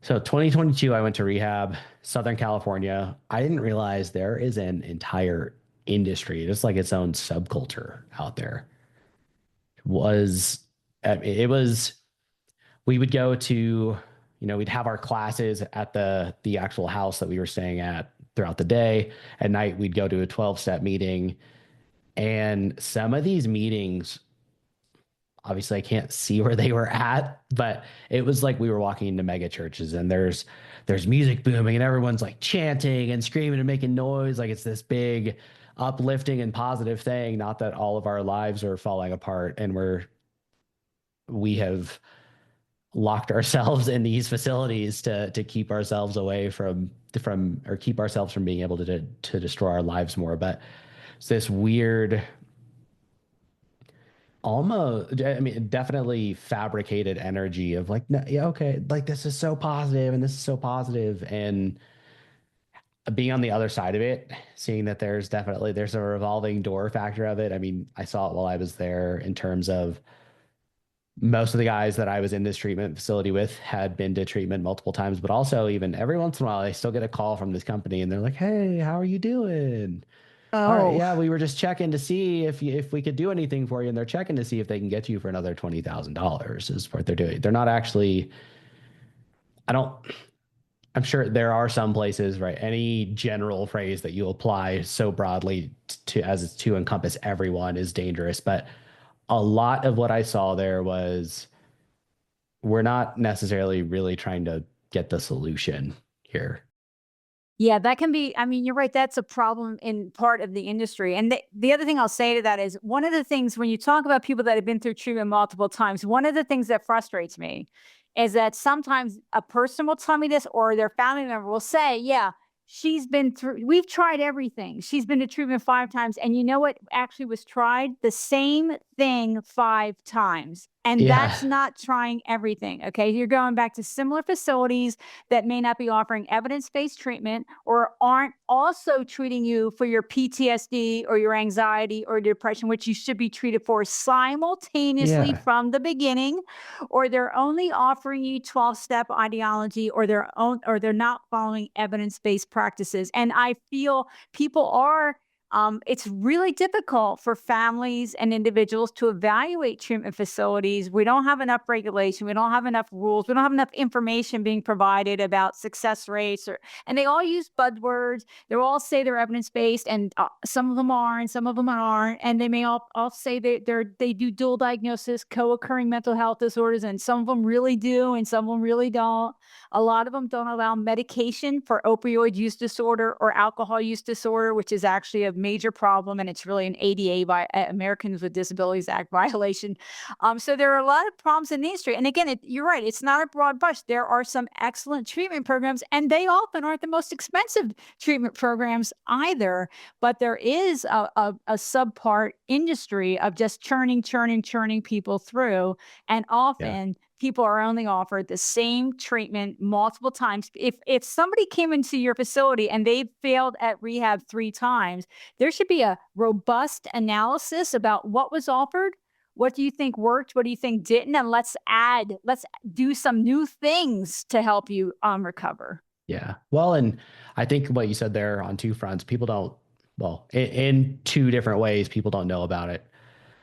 So 2022, I went to rehab, Southern California. I didn't realize there is an entire industry, just like its own subculture out there. Was it was we would go to, we'd have our classes at the actual house that we were staying at throughout the day. At night, we'd go to a 12-step meeting. And some of these meetings, obviously I can't see where they were at, but it was like we were walking into mega churches and there's music booming and everyone's like chanting and screaming and making noise like it's this big uplifting and positive thing. Not that all of our lives are falling apart and we have locked ourselves in these facilities to keep ourselves away from or keep ourselves from being able to destroy our lives more. But it's this weird, almost, I mean, definitely fabricated energy of like, no, yeah, okay, like this is so positive and this is so positive. And being on the other side of it, seeing that there's a revolving door factor of it. I mean, I saw it while I was there in terms of most of the guys that I was in this treatment facility with had been to treatment multiple times, but also even every once in a while, I still get a call from this company and they're like, "Hey, how are you doing? All right, Oh, yeah, we were just checking to see if we could do anything for you." And they're checking to see if they can get you for another $20,000 is what they're doing. They're not actually, I don't, I'm sure there are some places, right? Any general phrase that you apply so broadly to encompass everyone is dangerous. But a lot of what I saw there was we're not necessarily really trying to get the solution here. yeah, that can be, I mean, you're right, that's a problem in part of the industry, and the other thing I'll say to that is, one of the things when you talk about people that have been through treatment multiple times, one of the things that frustrates me is that sometimes a person will tell me this or their family member will say, "Yeah, we've tried everything. She's been to treatment 5 times, and you know what actually was tried? The same thing 5 times." And Yeah. that's not trying everything, okay? You're going back to similar facilities that may not be offering evidence-based treatment or aren't also treating you for your PTSD or your anxiety or depression, which you should be treated for simultaneously Yeah. from the beginning, or they're only offering you 12-step ideology, or they're not following evidence-based practices. And I feel people are it's really difficult for families and individuals to evaluate treatment facilities. We don't have enough regulation. We don't have enough rules. We don't have enough information being provided about success rates, and they all use buzzwords. They all say they're evidence based, and some of them are, and some of them aren't. And they may all say they do dual diagnosis, co-occurring mental health disorders, and some of them really do, and some of them really don't. A lot of them don't allow medication for opioid use disorder or alcohol use disorder, which is actually a major problem, and it's really an ADA by Americans with Disabilities Act violation. So there are a lot of problems in the industry. And again, you're right; it's not a broad brush. There are some excellent treatment programs, and they often aren't the most expensive treatment programs either. But there is a subpart industry of just churning people through, and Yeah. often people are only offered the same treatment multiple times. If somebody came into your facility and they failed at rehab 3 times, there should be a robust analysis about what was offered. What do you think worked? What do you think didn't? And let's do some new things to help you recover. Yeah. Well, and I think what you said there on two fronts, people don't, well, in two different ways, people don't know about it,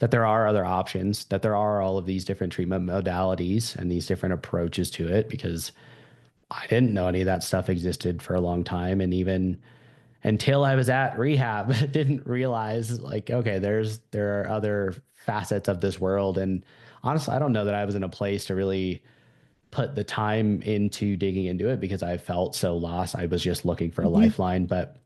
that there are other options, that there are all of these different treatment modalities and these different approaches to it, because I didn't know any of that stuff existed for a long time. And even until I was at rehab, didn't realize like, okay, there are other facets of this world. And honestly, I don't know that I was in a place to really put the time into digging into it because I felt so lost. I was just looking for a Mhm. lifeline, but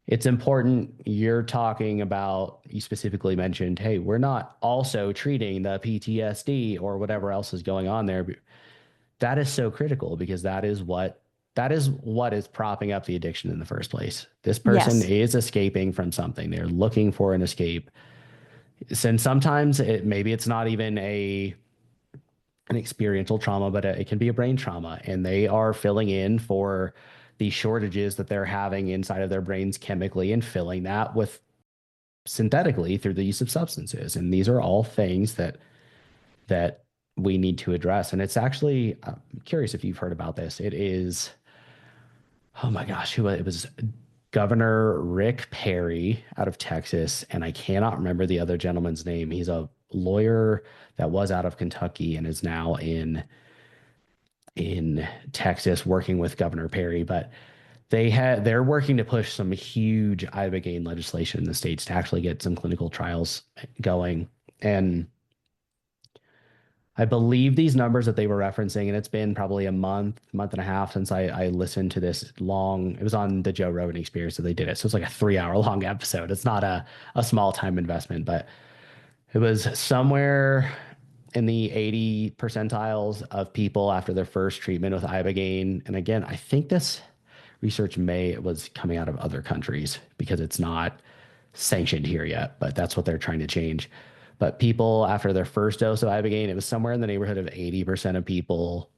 it's important. You're talking about, you specifically mentioned, hey, we're not also treating the PTSD or whatever else is going on there. That is so critical because that is what is propping up the addiction in the first place. This person Yes. is escaping from something. They're looking for an escape. And sometimes maybe it's not even an experiential trauma, but it can be a brain trauma. And they are filling in for the shortages that they're having inside of their brains chemically and filling that with synthetically through the use of substances. And these are all things that we need to address. And it's actually, I'm curious if you've heard about this. It is, oh my gosh, who it was Governor Rick Perry out of Texas, and I cannot remember the other gentleman's name. He's a lawyer that was out of Kentucky and is now in Texas working with Governor Perry. But they're working to push some huge ibogaine legislation in the states to actually get some clinical trials going. And I believe these numbers that they were referencing, and it's been probably a month and a half since I listened to this long. It was on the Joe Rogan Experience that they did it, so it's like a 3 hour long episode. It's not a small time investment, but it was somewhere in the 80 percentiles of people after their first treatment with ibogaine. And again, I think this research may was coming out of other countries because it's not sanctioned here yet, but that's what they're trying to change. But people after their first dose of ibogaine, it was somewhere in the neighborhood of 80% of people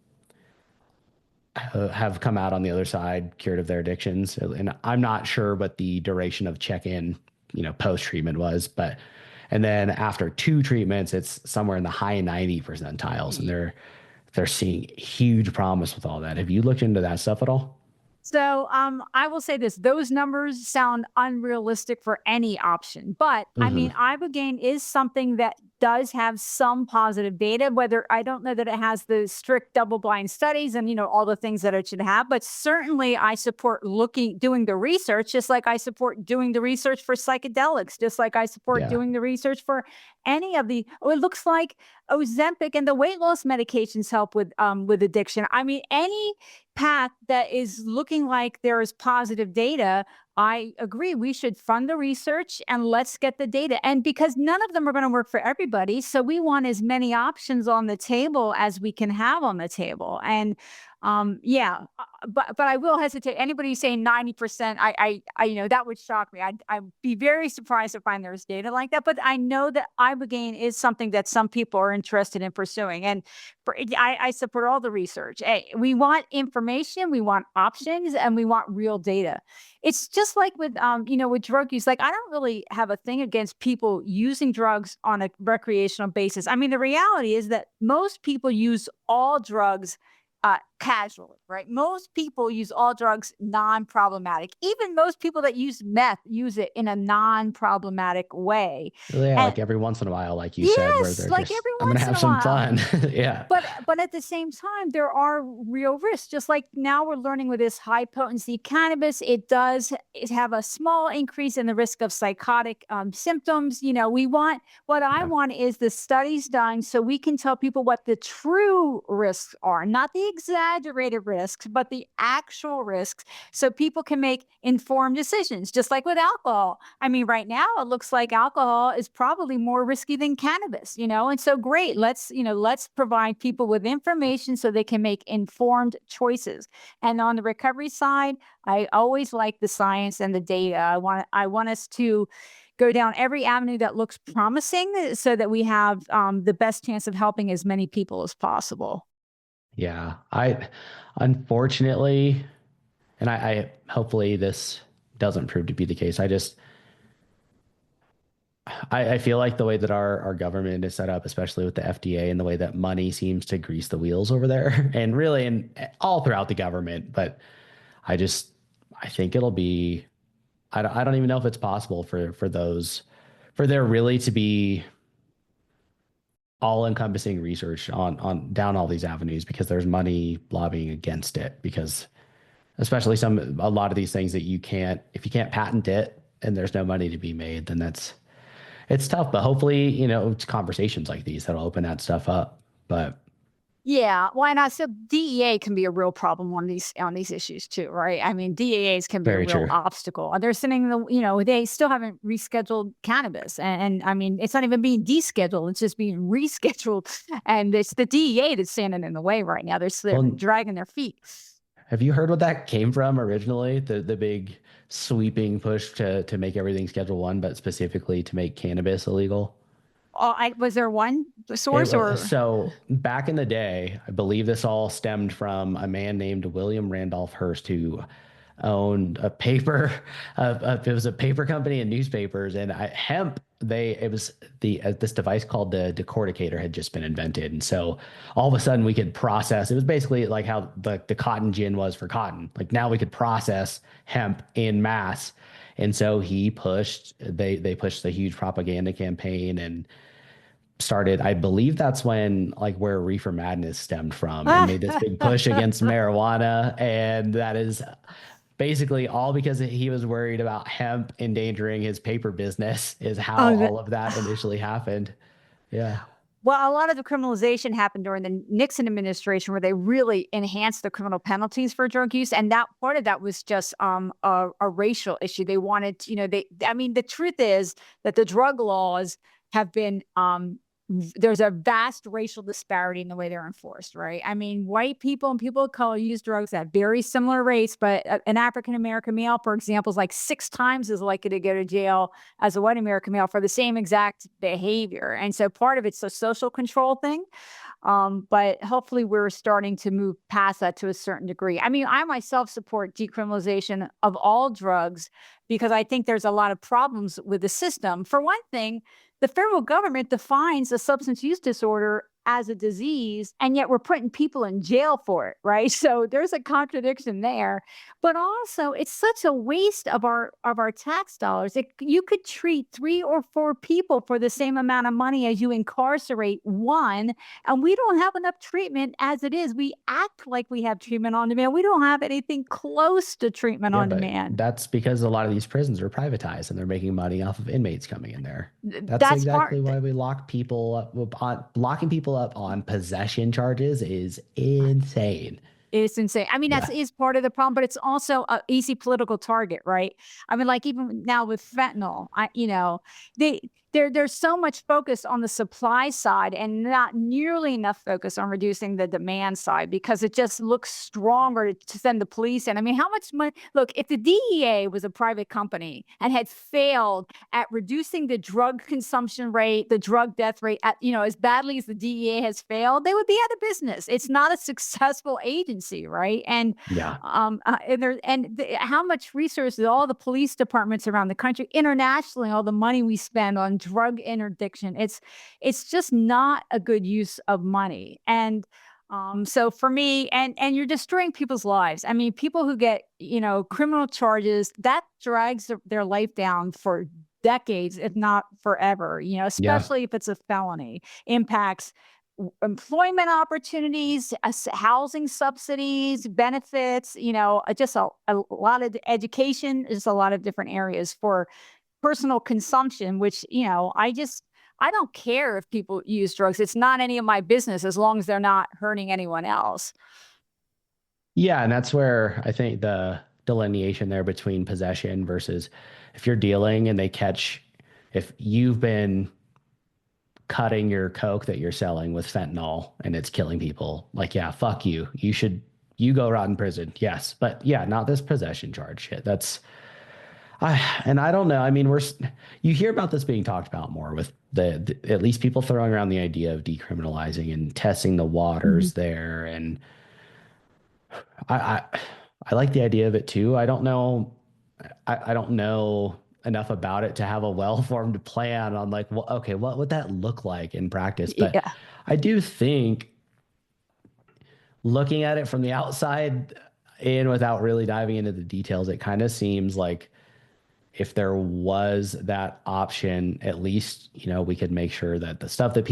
have come out on the other side cured of their addictions. And I'm not sure what the duration of check-in, post treatment was, but and then after two treatments, it's somewhere in the high 90 percentiles, and they're seeing huge promise with all that. Have you looked into that stuff at all? So, I will say this, those numbers sound unrealistic for any option, but I Hmm. mean, ibogaine is something that does have some positive data, whether I don't know that it has the strict double blind studies and, all the things that it should have, but certainly I support doing the research, just like I support doing the research for psychedelics, just like I support Yeah. doing the research for any of it looks like Ozempic and the weight loss medications help with addiction. I mean, any path that is looking like there is positive data, I agree. We should fund the research and let's get the data. And because none of them are going to work for everybody, so we want as many options on the table as we can have on the table. And yeah, but I will hesitate. Anybody saying 90%, that would shock me. I'd be very surprised to find there's data like that. But I know that ibogaine is something that some people are interested in pursuing, and I support all the research. We want information, we want options, and we want real data. It's just like with drug use. Like I don't really have a thing against people using drugs on a recreational basis. I mean, the reality is that most people use all drugs casually, right? Most people use all drugs non-problematic. Even most people that use meth use it in a non-problematic way. Yeah, And like every once in a while, like you said, where yes, they're like just, every I'm gonna once in have a some while. fun. Yeah. But at the same time, there are real risks. Just like now we're learning with this high potency cannabis, it have a small increase in the risk of psychotic symptoms. We want what I Yeah. want is the studies done so we can tell people what the true risks are, not the exaggerated risks, but the actual risks, so people can make informed decisions. Just like with alcohol. I mean, right now it looks like alcohol is probably more risky than cannabis, and so great. Let's provide people with information so they can make informed choices. And on the recovery side, I always like the science and the data. I want us to go down every avenue that looks promising so that we have the best chance of helping as many people as possible. Yeah. I unfortunately, and I hopefully this doesn't prove to be the case. I feel like the way that our government is set up, especially with the FDA and the way that money seems to grease the wheels over there, and really in all throughout the government. But I just I think it'll be I don't even know if it's possible for there really to be all encompassing research on down all these avenues because there's money lobbying against it because especially a lot of these things that you can't if you can't patent it and there's no money to be made then it's tough, but hopefully, it's conversations like these that'll open that stuff up. But Yeah, why not? So DEA can be a real problem on these issues too, right? I mean, DEAs can be a very real true. obstacle. And they're sending they still haven't rescheduled cannabis. And I mean, it's not even being descheduled, it's just being rescheduled. And it's the DEA that's standing in the way right now. They're Well, dragging their feet. have you heard what that came from originally? The big sweeping push to make everything Schedule 1, but specifically to make cannabis illegal? Was there one It source was or? so back in the day, I believe this all stemmed from a man named William Randolph Hearst who owned a paper, it was a paper company and newspapers, and hemp. It was this device called the decorticator had just been invented, and so all of a sudden we could process. It was basically like how the cotton gin was for cotton. Like now we could process hemp in mass, and so they pushed the huge propaganda campaign and started, I believe that's when like where Reefer Madness stemmed from and made this big push against marijuana. And that is basically all because he was worried about hemp endangering his paper business, is how Oh, all of that initially happened. Yeah. well, a lot of the criminalization happened during the Nixon administration, where they really enhanced the criminal penalties for drug use, and that part of that was just a racial issue. They wanted, I mean, the truth is that the drug laws have been there's a vast racial disparity in the way they're enforced, right? I mean, white people and people of color use drugs at very similar rates, but an African American male, for example, is like 6 times as likely to go to jail as a white American male for the same exact behavior. And so part of it's a social control thing. But hopefully we're starting to move past that to a certain degree. I mean, I myself support decriminalization of all drugs because I think there's a lot of problems with the system. For one thing, the federal government defines a substance use disorder as a disease, and yet we're putting people in jail for it, right? So there's a contradiction there. But also, it's such a waste of our tax dollars. You could treat 3 or 4 people for the same amount of money as you incarcerate one, and we don't have enough treatment as it is. We act like we have treatment on demand. We don't have anything close to treatment Yeah, on but demand. that's because a lot of these prisons are privatized and they're making money off of inmates coming in there. That's That's exactly part. why we lock people up on locking people up on possession charges is insane. It's insane. I mean, that's Yeah. is part of the problem, but it's also a easy political target, right? I mean, like even now with fentanyl, they there's so much focus on the supply side and not nearly enough focus on reducing the demand side because it just looks stronger to send the police in. I mean, how much money? Look, if the DEA was a private company and had failed at reducing the drug consumption rate, the drug death rate, as badly as the DEA has failed, they would be out of business. It's not a successful agency, right? And Yeah. how much resources all the police departments around the country, internationally, all the money we spend on drug interdiction, it's just not a good use of money. And so for me, and you're destroying people's lives. I mean, people who get, criminal charges, that drags their life down for decades, if not forever, Yeah. especially if it's a felony, impacts employment opportunities, housing subsidies, benefits, just a lot of education, just a lot of different areas for personal consumption, which, I don't care if people use drugs. It's not any of my business as long as they're not hurting anyone else. Yeah, and that's where I think the delineation there between possession versus if you're dealing and they catch if you've been cutting your coke that you're selling with fentanyl and it's killing people, like yeah, fuck you. You go rot in prison. Yes, but yeah, not this possession charge shit. I don't know. I mean, you hear about this being talked about more with the at least people throwing around the idea of decriminalizing and testing the Mhm. waters there, and I, I I like the idea of it too. I don't know. I don't know enough about it to have a well-formed plan on like, well, okay, what would that look like in practice? But Yeah. I do think looking at it from the outside in without really diving into the details, it kind of seems like if there was that option, at least, we could make sure that the stuff that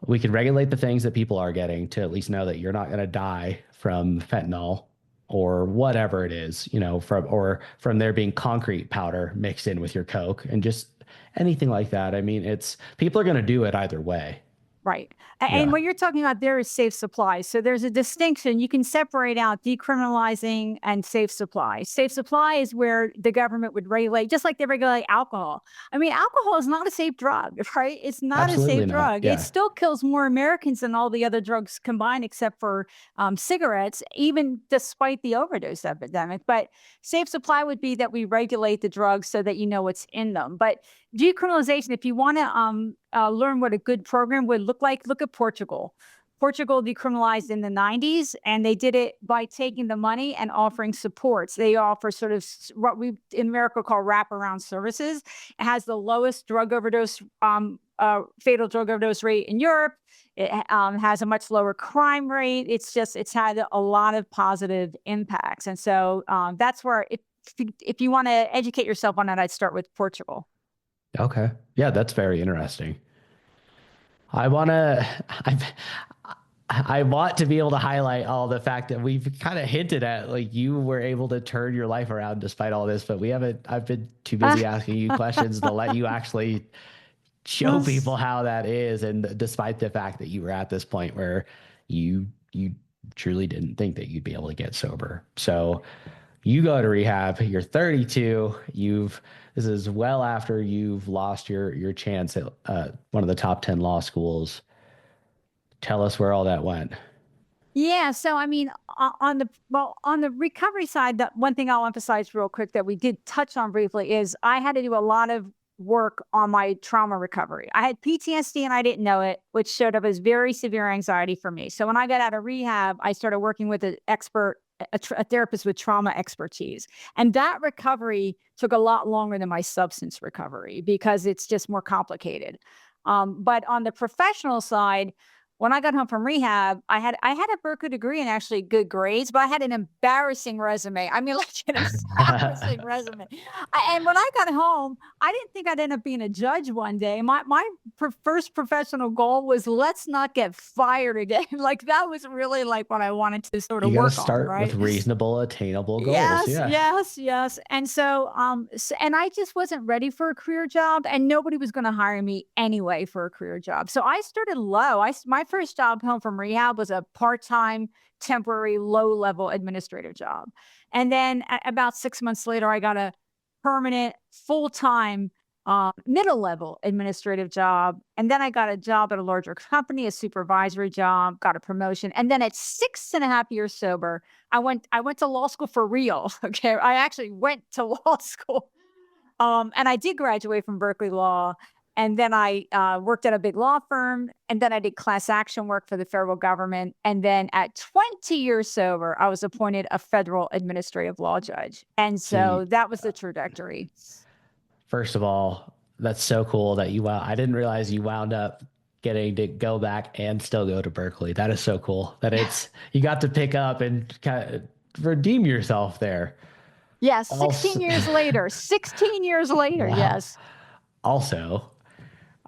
we could regulate the things that people are getting to at least know that you're not going to die from fentanyl or whatever it is, from there being concrete powder mixed in with your Coke and just anything like that. I mean, people are going to do it either way. Right. And Yeah, what you're talking about there is safe supply. So there's a distinction. You can separate out decriminalizing and safe supply. Safe supply is where the government would regulate, just like they regulate alcohol. I mean, alcohol is not a safe drug, right? It's not a absolutely safe not. drug. It Yeah. still kills more Americans than all the other drugs combined, except for cigarettes, even despite the overdose epidemic. But safe supply would be that we regulate the drugs so that you know what's in them. But decriminalization, if you want to learn what a good program would look like, look at Portugal. Portugal decriminalized in the 90s, and they did it by taking the money and offering supports. They offer sort of what we in America call wraparound services. It has the lowest drug overdose, fatal drug overdose rate in Europe. It has a much lower crime rate. It's had a lot of positive impacts. And so that's where, if you want to educate yourself on that, I'd start with Portugal. Okay. Yeah, that's very interesting. I want to, I, I want to be able to highlight all the fact that we've kind of hinted at, like you were able to turn your life around despite all this, but we haven't, I've been too busy asking you questions to let you actually show people how that is. And despite the fact that you were at this point where you truly didn't think that you'd be able to get sober. So you go to rehab, you're 32, this is well after you've lost your chance at one of the top 10 law schools. Tell us where all that went. Yeah, so I mean, on the recovery side, that one thing I'll emphasize real quick that we did touch on briefly is I had to do a lot of work on my trauma recovery. I had PTSD and I didn't know it, which showed up as very severe anxiety for me. So when I got out of rehab, I started working with an expert, a therapist with trauma expertise. And that recovery took a lot longer than my substance recovery because it's just more complicated. But on the professional side, when I got home from rehab, I had a Berkeley degree and actually good grades, but I had an embarrassing resume. I mean, like an embarrassing resume. And when I got home, I didn't think I'd end up being a judge one day. My first professional goal was let's not get fired again. Like that was really like what I wanted to sort You of got to work on, start with right? reasonable, attainable goals. Yes, Yeah. yes, yes. And so, and I just wasn't ready for a career job, and nobody was going to hire me anyway for a career job. So I started low. My first job home from rehab was a part-time, temporary, low-level administrative job, and then about 6 months later, I got a permanent, full-time middle level administrative job. And then I got a job at a larger company, a supervisory job, got a promotion. And then at 6.5 years sober, I went to law school for real. Okay. I actually went to law school. And I did graduate from Berkeley Law. And then I worked at a big law firm. And then I did class action work for the federal government. And then at 20 years sober, I was appointed a federal administrative law judge. And See, so that was the trajectory. first of all, that's so cool that I didn't realize you wound up getting to go back and still go to Berkeley. That is so cool that you got to pick up and kind of redeem yourself there. Yes, 16 Also, years later, 16 years later, wow. yes. Also,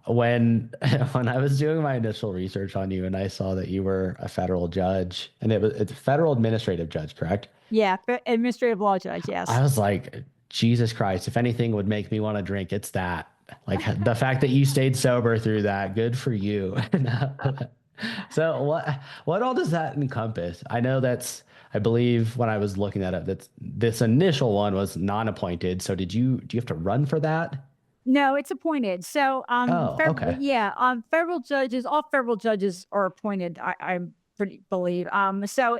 when when I was doing my initial research on you and I saw that you were a federal judge and it's a federal administrative judge, correct? Yeah, administrative law judge, I yes. was like, Jesus Christ, if anything would make me want to drink, it's that. Like the fact that you stayed sober through that, good for you. So what all does that encompass? I know I believe when I was looking that up, that this initial one was non-appointed. So do you have to run for that? No, it's appointed. So, Oh, okay. yeah, federal judges, all federal judges are appointed. I pretty believe. So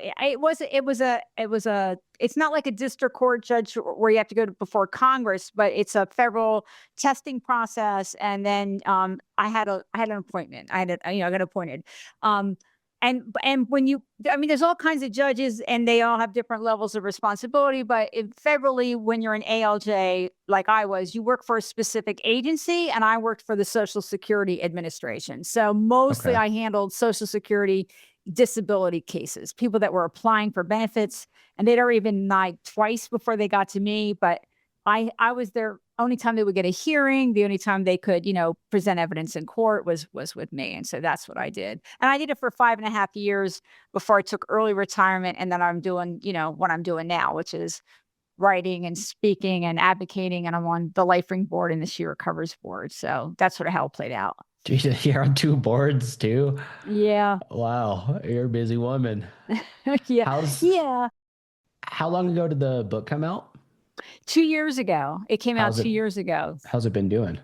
it's not like a district court judge where you have to go before Congress, but it's a federal testing process. And then, I had an appointment. I got appointed. Um, and I mean, there's all kinds of judges and they all have different levels of responsibility, but federally, when you're an ALJ, like I was, you work for a specific agency and I worked for the Social Security Administration. So mostly Okay. I handled Social Security disability cases, people that were applying for benefits and they'd already been denied twice before they got to me, but I was their only time they would get a hearing, the only time they could, present evidence in court was with me. And so that's what I did. And I did it for 5.5 years before I took early retirement. And then I'm doing, what I'm doing now, which is writing and speaking and advocating. And I'm on the Life Ring board and the She Recovers board. So that's sort of how it played out. Jesus, you're on two boards too. Yeah. Wow, you're a busy woman. Yeah. How's Yeah. how long ago did the book come out? 2 years ago. It came out How's it 2 years ago. how's it been doing?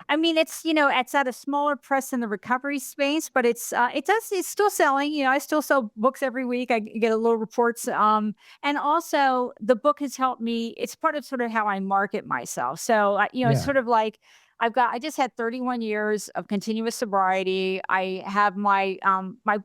I mean, it's at a smaller press in the recovery space, but it's still selling. I still sell books every week. I get a little reports. And also the book has helped me. It's part of sort of how I market myself. So, it's Yeah. sort of like I just had 31 years of continuous sobriety. I have my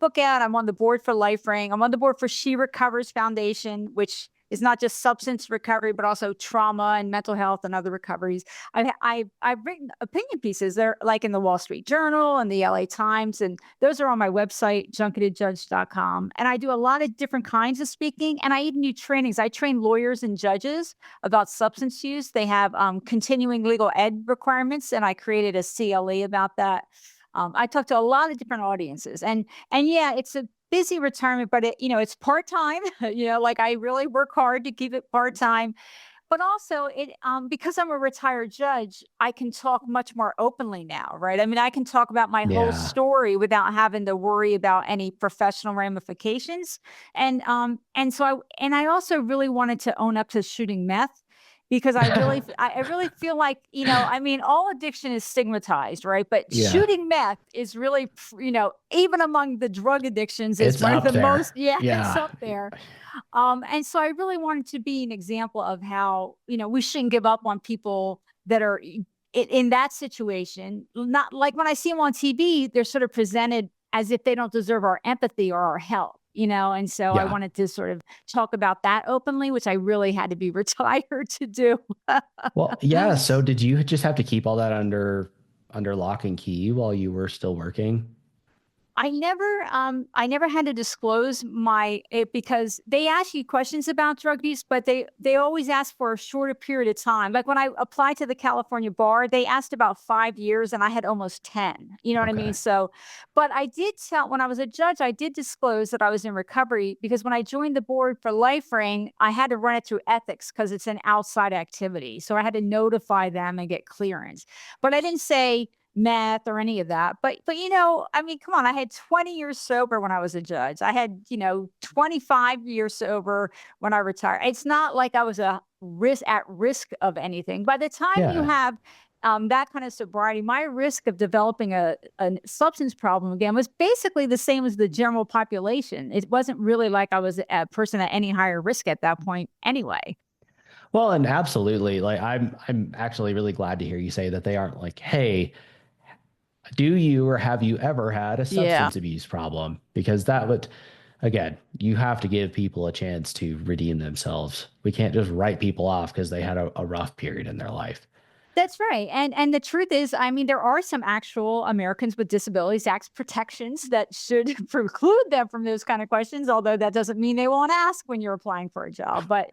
book out. I'm on the board for Life Ring. I'm on the board for She Recovers Foundation, which is not just substance recovery, but also trauma and mental health and other recoveries. I've written opinion pieces. They're like in the Wall Street Journal and the LA Times, and those are on my website, junketedjudge.com. And I do a lot of different kinds of speaking, and I even do trainings. I train lawyers and judges about substance use. They have continuing legal ed requirements, and I created a CLE about that. I talk to a lot of different audiences, and yeah, it's a busy retirement, but it's part time. Like I really work hard to keep it part time, but also because I'm a retired judge, I can talk much more openly now, right? I mean, I can talk about my whole Yeah. story without having to worry about any professional ramifications. And I also really wanted to own up to shooting meth because I really feel like, I mean, all addiction is stigmatized, right? But Yeah. shooting meth is really, even among the drug addictions is It's one of up the there. most, yeah, it's Yeah. up there. And so I really wanted to be an example of how, we shouldn't give up on people that are in that situation. Not like when I see them on TV, they're sort of presented as if they don't deserve our empathy or our help, and so I Yeah. wanted to sort of talk about that openly, which I really had to be retired to do. Well, yeah. So did you just have to keep all that under lock and key while you were still working? I never had to disclose it because they ask you questions about drug use, but they always ask for a shorter period of time. Like when I applied to the California bar, they asked about 5 years and I had almost 10. You know what I mean? Okay. So, but I did tell when I was a judge, I did disclose that I was in recovery because when I joined the board for Life Ring, I had to run it through ethics because it's an outside activity. So I had to notify them and get clearance. But I didn't say meth or any of that. But I mean, come on, I had 20 years sober when I was a judge. I had, 25 years sober when I retired. It's not like I was at risk of anything. By the time you Yeah. have that kind of sobriety, my risk of developing a substance problem again was basically the same as the general population. It wasn't really like I was a person at any higher risk at that point anyway. Well, and absolutely. Like I'm actually really glad to hear you say that they aren't like, hey, do you or have you ever had a Yeah. substance abuse problem? Because that would, again, you have to give people a chance to redeem themselves. We can't just write people off because they had a rough period in their life. That's right. And the truth is, I mean, there are some actual Americans with Disabilities Act protections that should preclude them from those kind of questions, although that doesn't mean they won't ask when you're applying for a job. But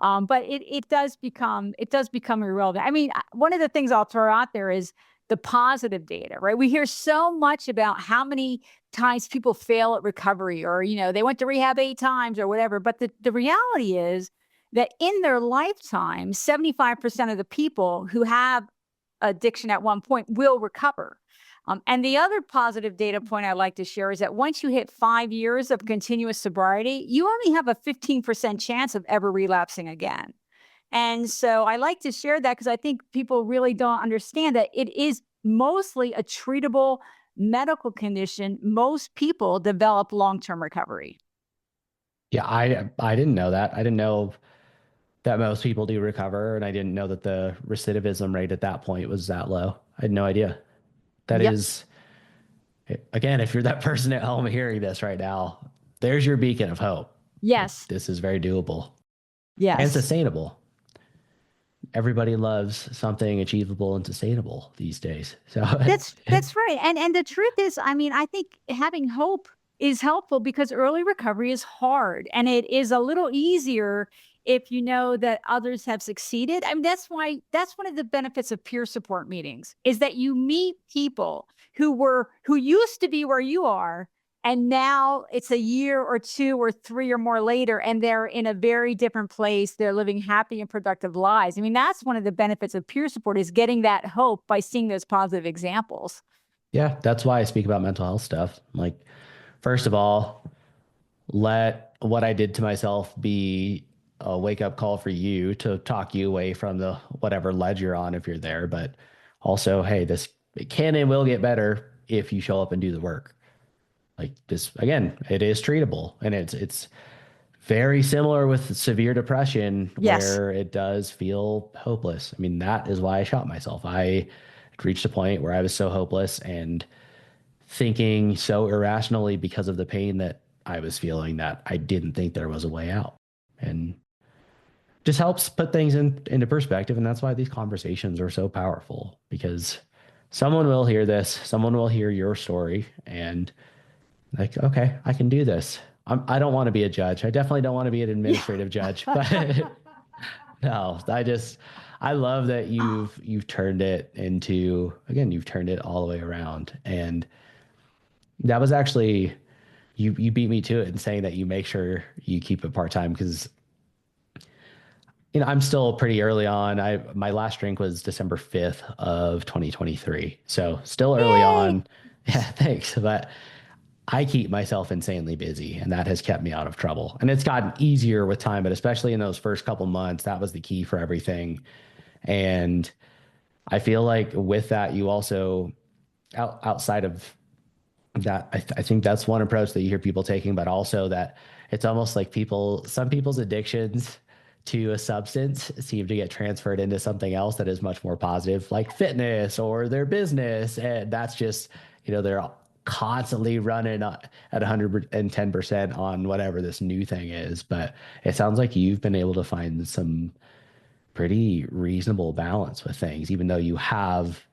it does become irrelevant. I mean, one of the things I'll throw out there is the positive data, right? We hear so much about how many times people fail at recovery or, they went to rehab 8 times or whatever. But the reality is that in their lifetime, 75% of the people who have addiction at one point will recover. And the other positive data point I like to share is that once you hit 5 years of continuous sobriety, you only have a 15% chance of ever relapsing again. And so I like to share that because I think people really don't understand that it is mostly a treatable medical condition. Most people develop long term recovery. Yeah, I didn't know that. I didn't know that most people do recover, and I didn't know that the recidivism rate at that point was that low. I had no idea. That Yep. is, again, if you're that person at home hearing this right now, there's your beacon of hope. Yes. This is very doable and Yes. sustainable. Everybody loves something achievable and sustainable these days. So, That's right, and the truth is, I mean, I think having hope is helpful because early recovery is hard, and it is a little easier if you know that others have succeeded. I mean, that's one of the benefits of peer support meetings, is that you meet people who used to be where you are, and now it's a year or 2 or 3 or more later, and they're in a very different place. They're living happy and productive lives. I mean, that's one of the benefits of peer support is getting that hope by seeing those positive examples. Yeah, that's why I speak about mental health stuff. Like, first of all, let what I did to myself be a wake up call for you to talk you away from the whatever ledge you're on if you're there. But also, hey, this it can and will get better if you show up and do the work. Like this again, it is treatable and it's very similar with severe depression Yes. where it does feel hopeless. I mean, that is why I shot myself. I reached a point where I was so hopeless and thinking so irrationally because of the pain that I was feeling that I didn't think there was a way out. And just helps put things into perspective. And that's why these conversations are so powerful because someone will hear this, someone will hear your story, and like, okay, I can do this. I don't want to be a judge. I definitely don't want to be an Yeah. administrative judge, but no, I love that you've turned it into, again, you've turned it all the way around. And that was actually, you beat me to it in saying that you make sure you keep it part-time because I'm still pretty early on. My last drink was December 5th of 2023. So still early Yay. on. Yeah, thanks. But I keep myself insanely busy, and that has kept me out of trouble. And it's gotten easier with time, but especially in those first couple months, that was the key for everything. And I feel like with that, you also outside of that, I think that's one approach that you hear people taking, but also that it's almost like some people's addictions to a substance seem to get transferred into something else that is much more positive, like fitness or their business. And that's just, they're constantly running at 110% on whatever this new thing is. But it sounds like you've been able to find some pretty reasonable balance with things, even though you have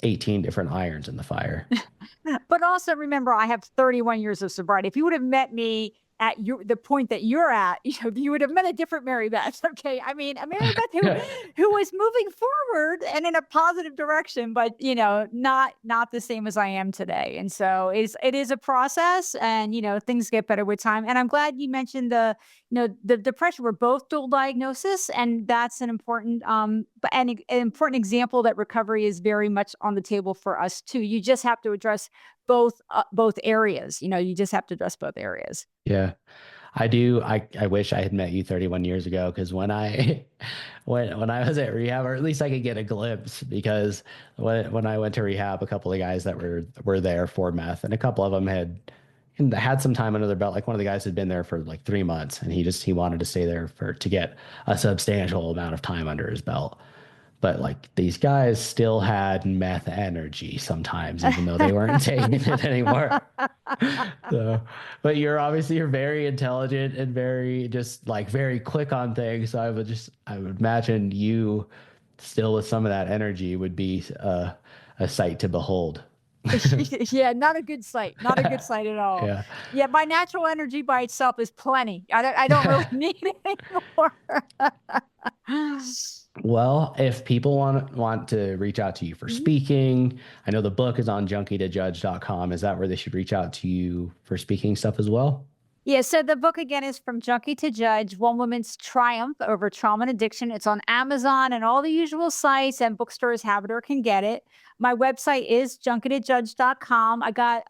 18 different irons in the fire. But also remember, I have 31 years of sobriety. If you would have met me at the point that you're at, you would have met a different Mary Beth. Okay. I mean, a Mary Beth who was moving forward and in a positive direction, but not the same as I am today. And so it is a process and things get better with time. And I'm glad you mentioned the depression. We're both dual diagnosis, and that's an important an important example that recovery is very much on the table for us too. You just have to address both areas. You just have to address both areas. Yeah. I do. I wish I had met you 31 years ago because when I when I was at rehab, or at least I could get a glimpse because when I went to rehab, a couple of guys that were there for meth, and a couple of them had some time under their belt. Like one of the guys had been there for like 3 months, and he wanted to stay there to get a substantial amount of time under his belt. But like these guys still had meth energy sometimes, even though they weren't taking it anymore. So, but you're very intelligent and very just like very quick on things. So I would imagine you still with some of that energy would be a sight to behold. Yeah, not a good sight. Not a good sight at all. Yeah. Yeah, my natural energy by itself is plenty. I don't really need it anymore. Well, if people want to reach out to you for Mhm. speaking, I know the book is on junkie2judge.com. Is that where they should reach out to you for speaking stuff as well? Yeah, so the book again is From Junkie to Judge, One Woman's Triumph Over Trauma and Addiction. It's on Amazon and all the usual sites, and bookstores have it or can get it. My website is junkie2judge.com. I got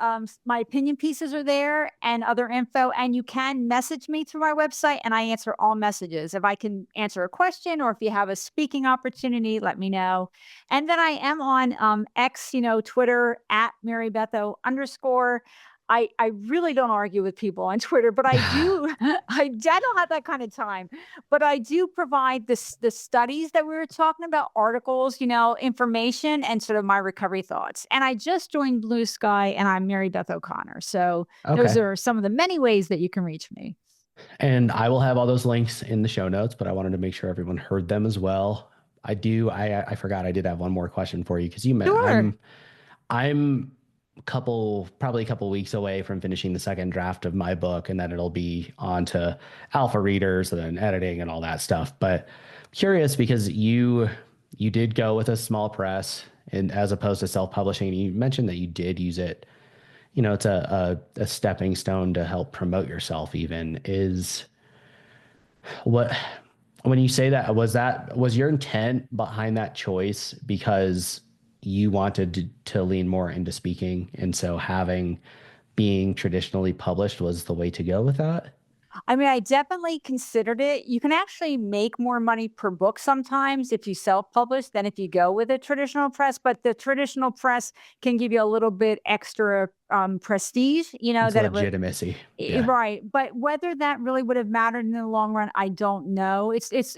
my opinion pieces are there and other info, and you can message me through my website and I answer all messages. If I can answer a question or if you have a speaking opportunity, let me know. And then I am on X, Twitter at Mary Betho _ I really don't argue with people on Twitter, but I do I don't have that kind of time, but I do provide the studies that we were talking about, articles, information and sort of my recovery thoughts. And I just joined Blue Sky and I'm Mary Beth O'Connor. So those Okay. are some of the many ways that you can reach me. And I will have all those links in the show notes, but I wanted to make sure everyone heard them as well. I forgot I did have one more question for you because Sure. I'm probably a couple weeks away from finishing the second draft of my book, and then it'll be on to alpha readers and then editing and all that stuff. But curious because you did go with a small press and as opposed to self-publishing. You mentioned that you did use it. It's a stepping stone to help promote yourself even is what when you say that was your intent behind that choice because you wanted to lean more into speaking, and so having being traditionally published was the way to go with that. I mean, I definitely considered it. You can actually make more money per book sometimes if you self-publish than if you go with a traditional press, but the traditional press can give you a little bit extra prestige, you know, It's that it would. legitimacy. Yeah. Right, but whether that really would have mattered in the long run, I don't know. It is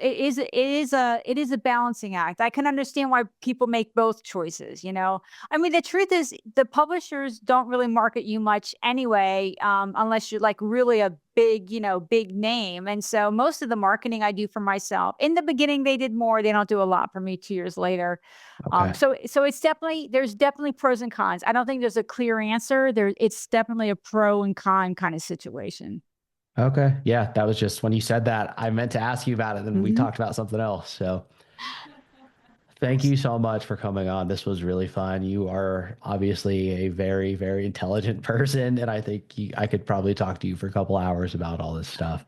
a balancing act. I can understand why people make both choices, you know? I mean, the truth is the publishers don't really market you much anyway, unless you're like really a big, you know, big name. And so most of the marketing I do for myself. In the beginning, they did more. They don't do a lot for me 2 years later. Okay. So it's definitely there's definitely pros and cons. I don't think there's a clear answer. It's definitely a pro and con kind of situation. Okay. Yeah, that was just when you said that, I meant to ask you about it, and we Mhm. talked about something else. So thank you so much for coming on. This was really fun. You are obviously a very, very intelligent person, and I think I could probably talk to you for a couple hours about all this stuff.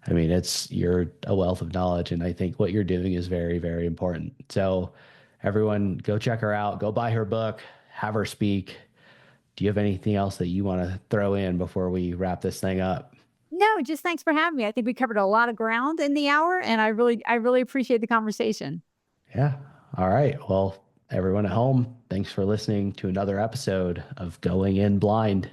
I mean, you're a wealth of knowledge, and I think what you're doing is very, very important. So everyone go check her out, go buy her book, have her speak. Do you have anything else that you want to throw in before we wrap this thing up? No, just thanks for having me. I think we covered a lot of ground in the hour, and I really appreciate the conversation. Yeah. All right. Well, everyone at home, thanks for listening to another episode of Going In Blind.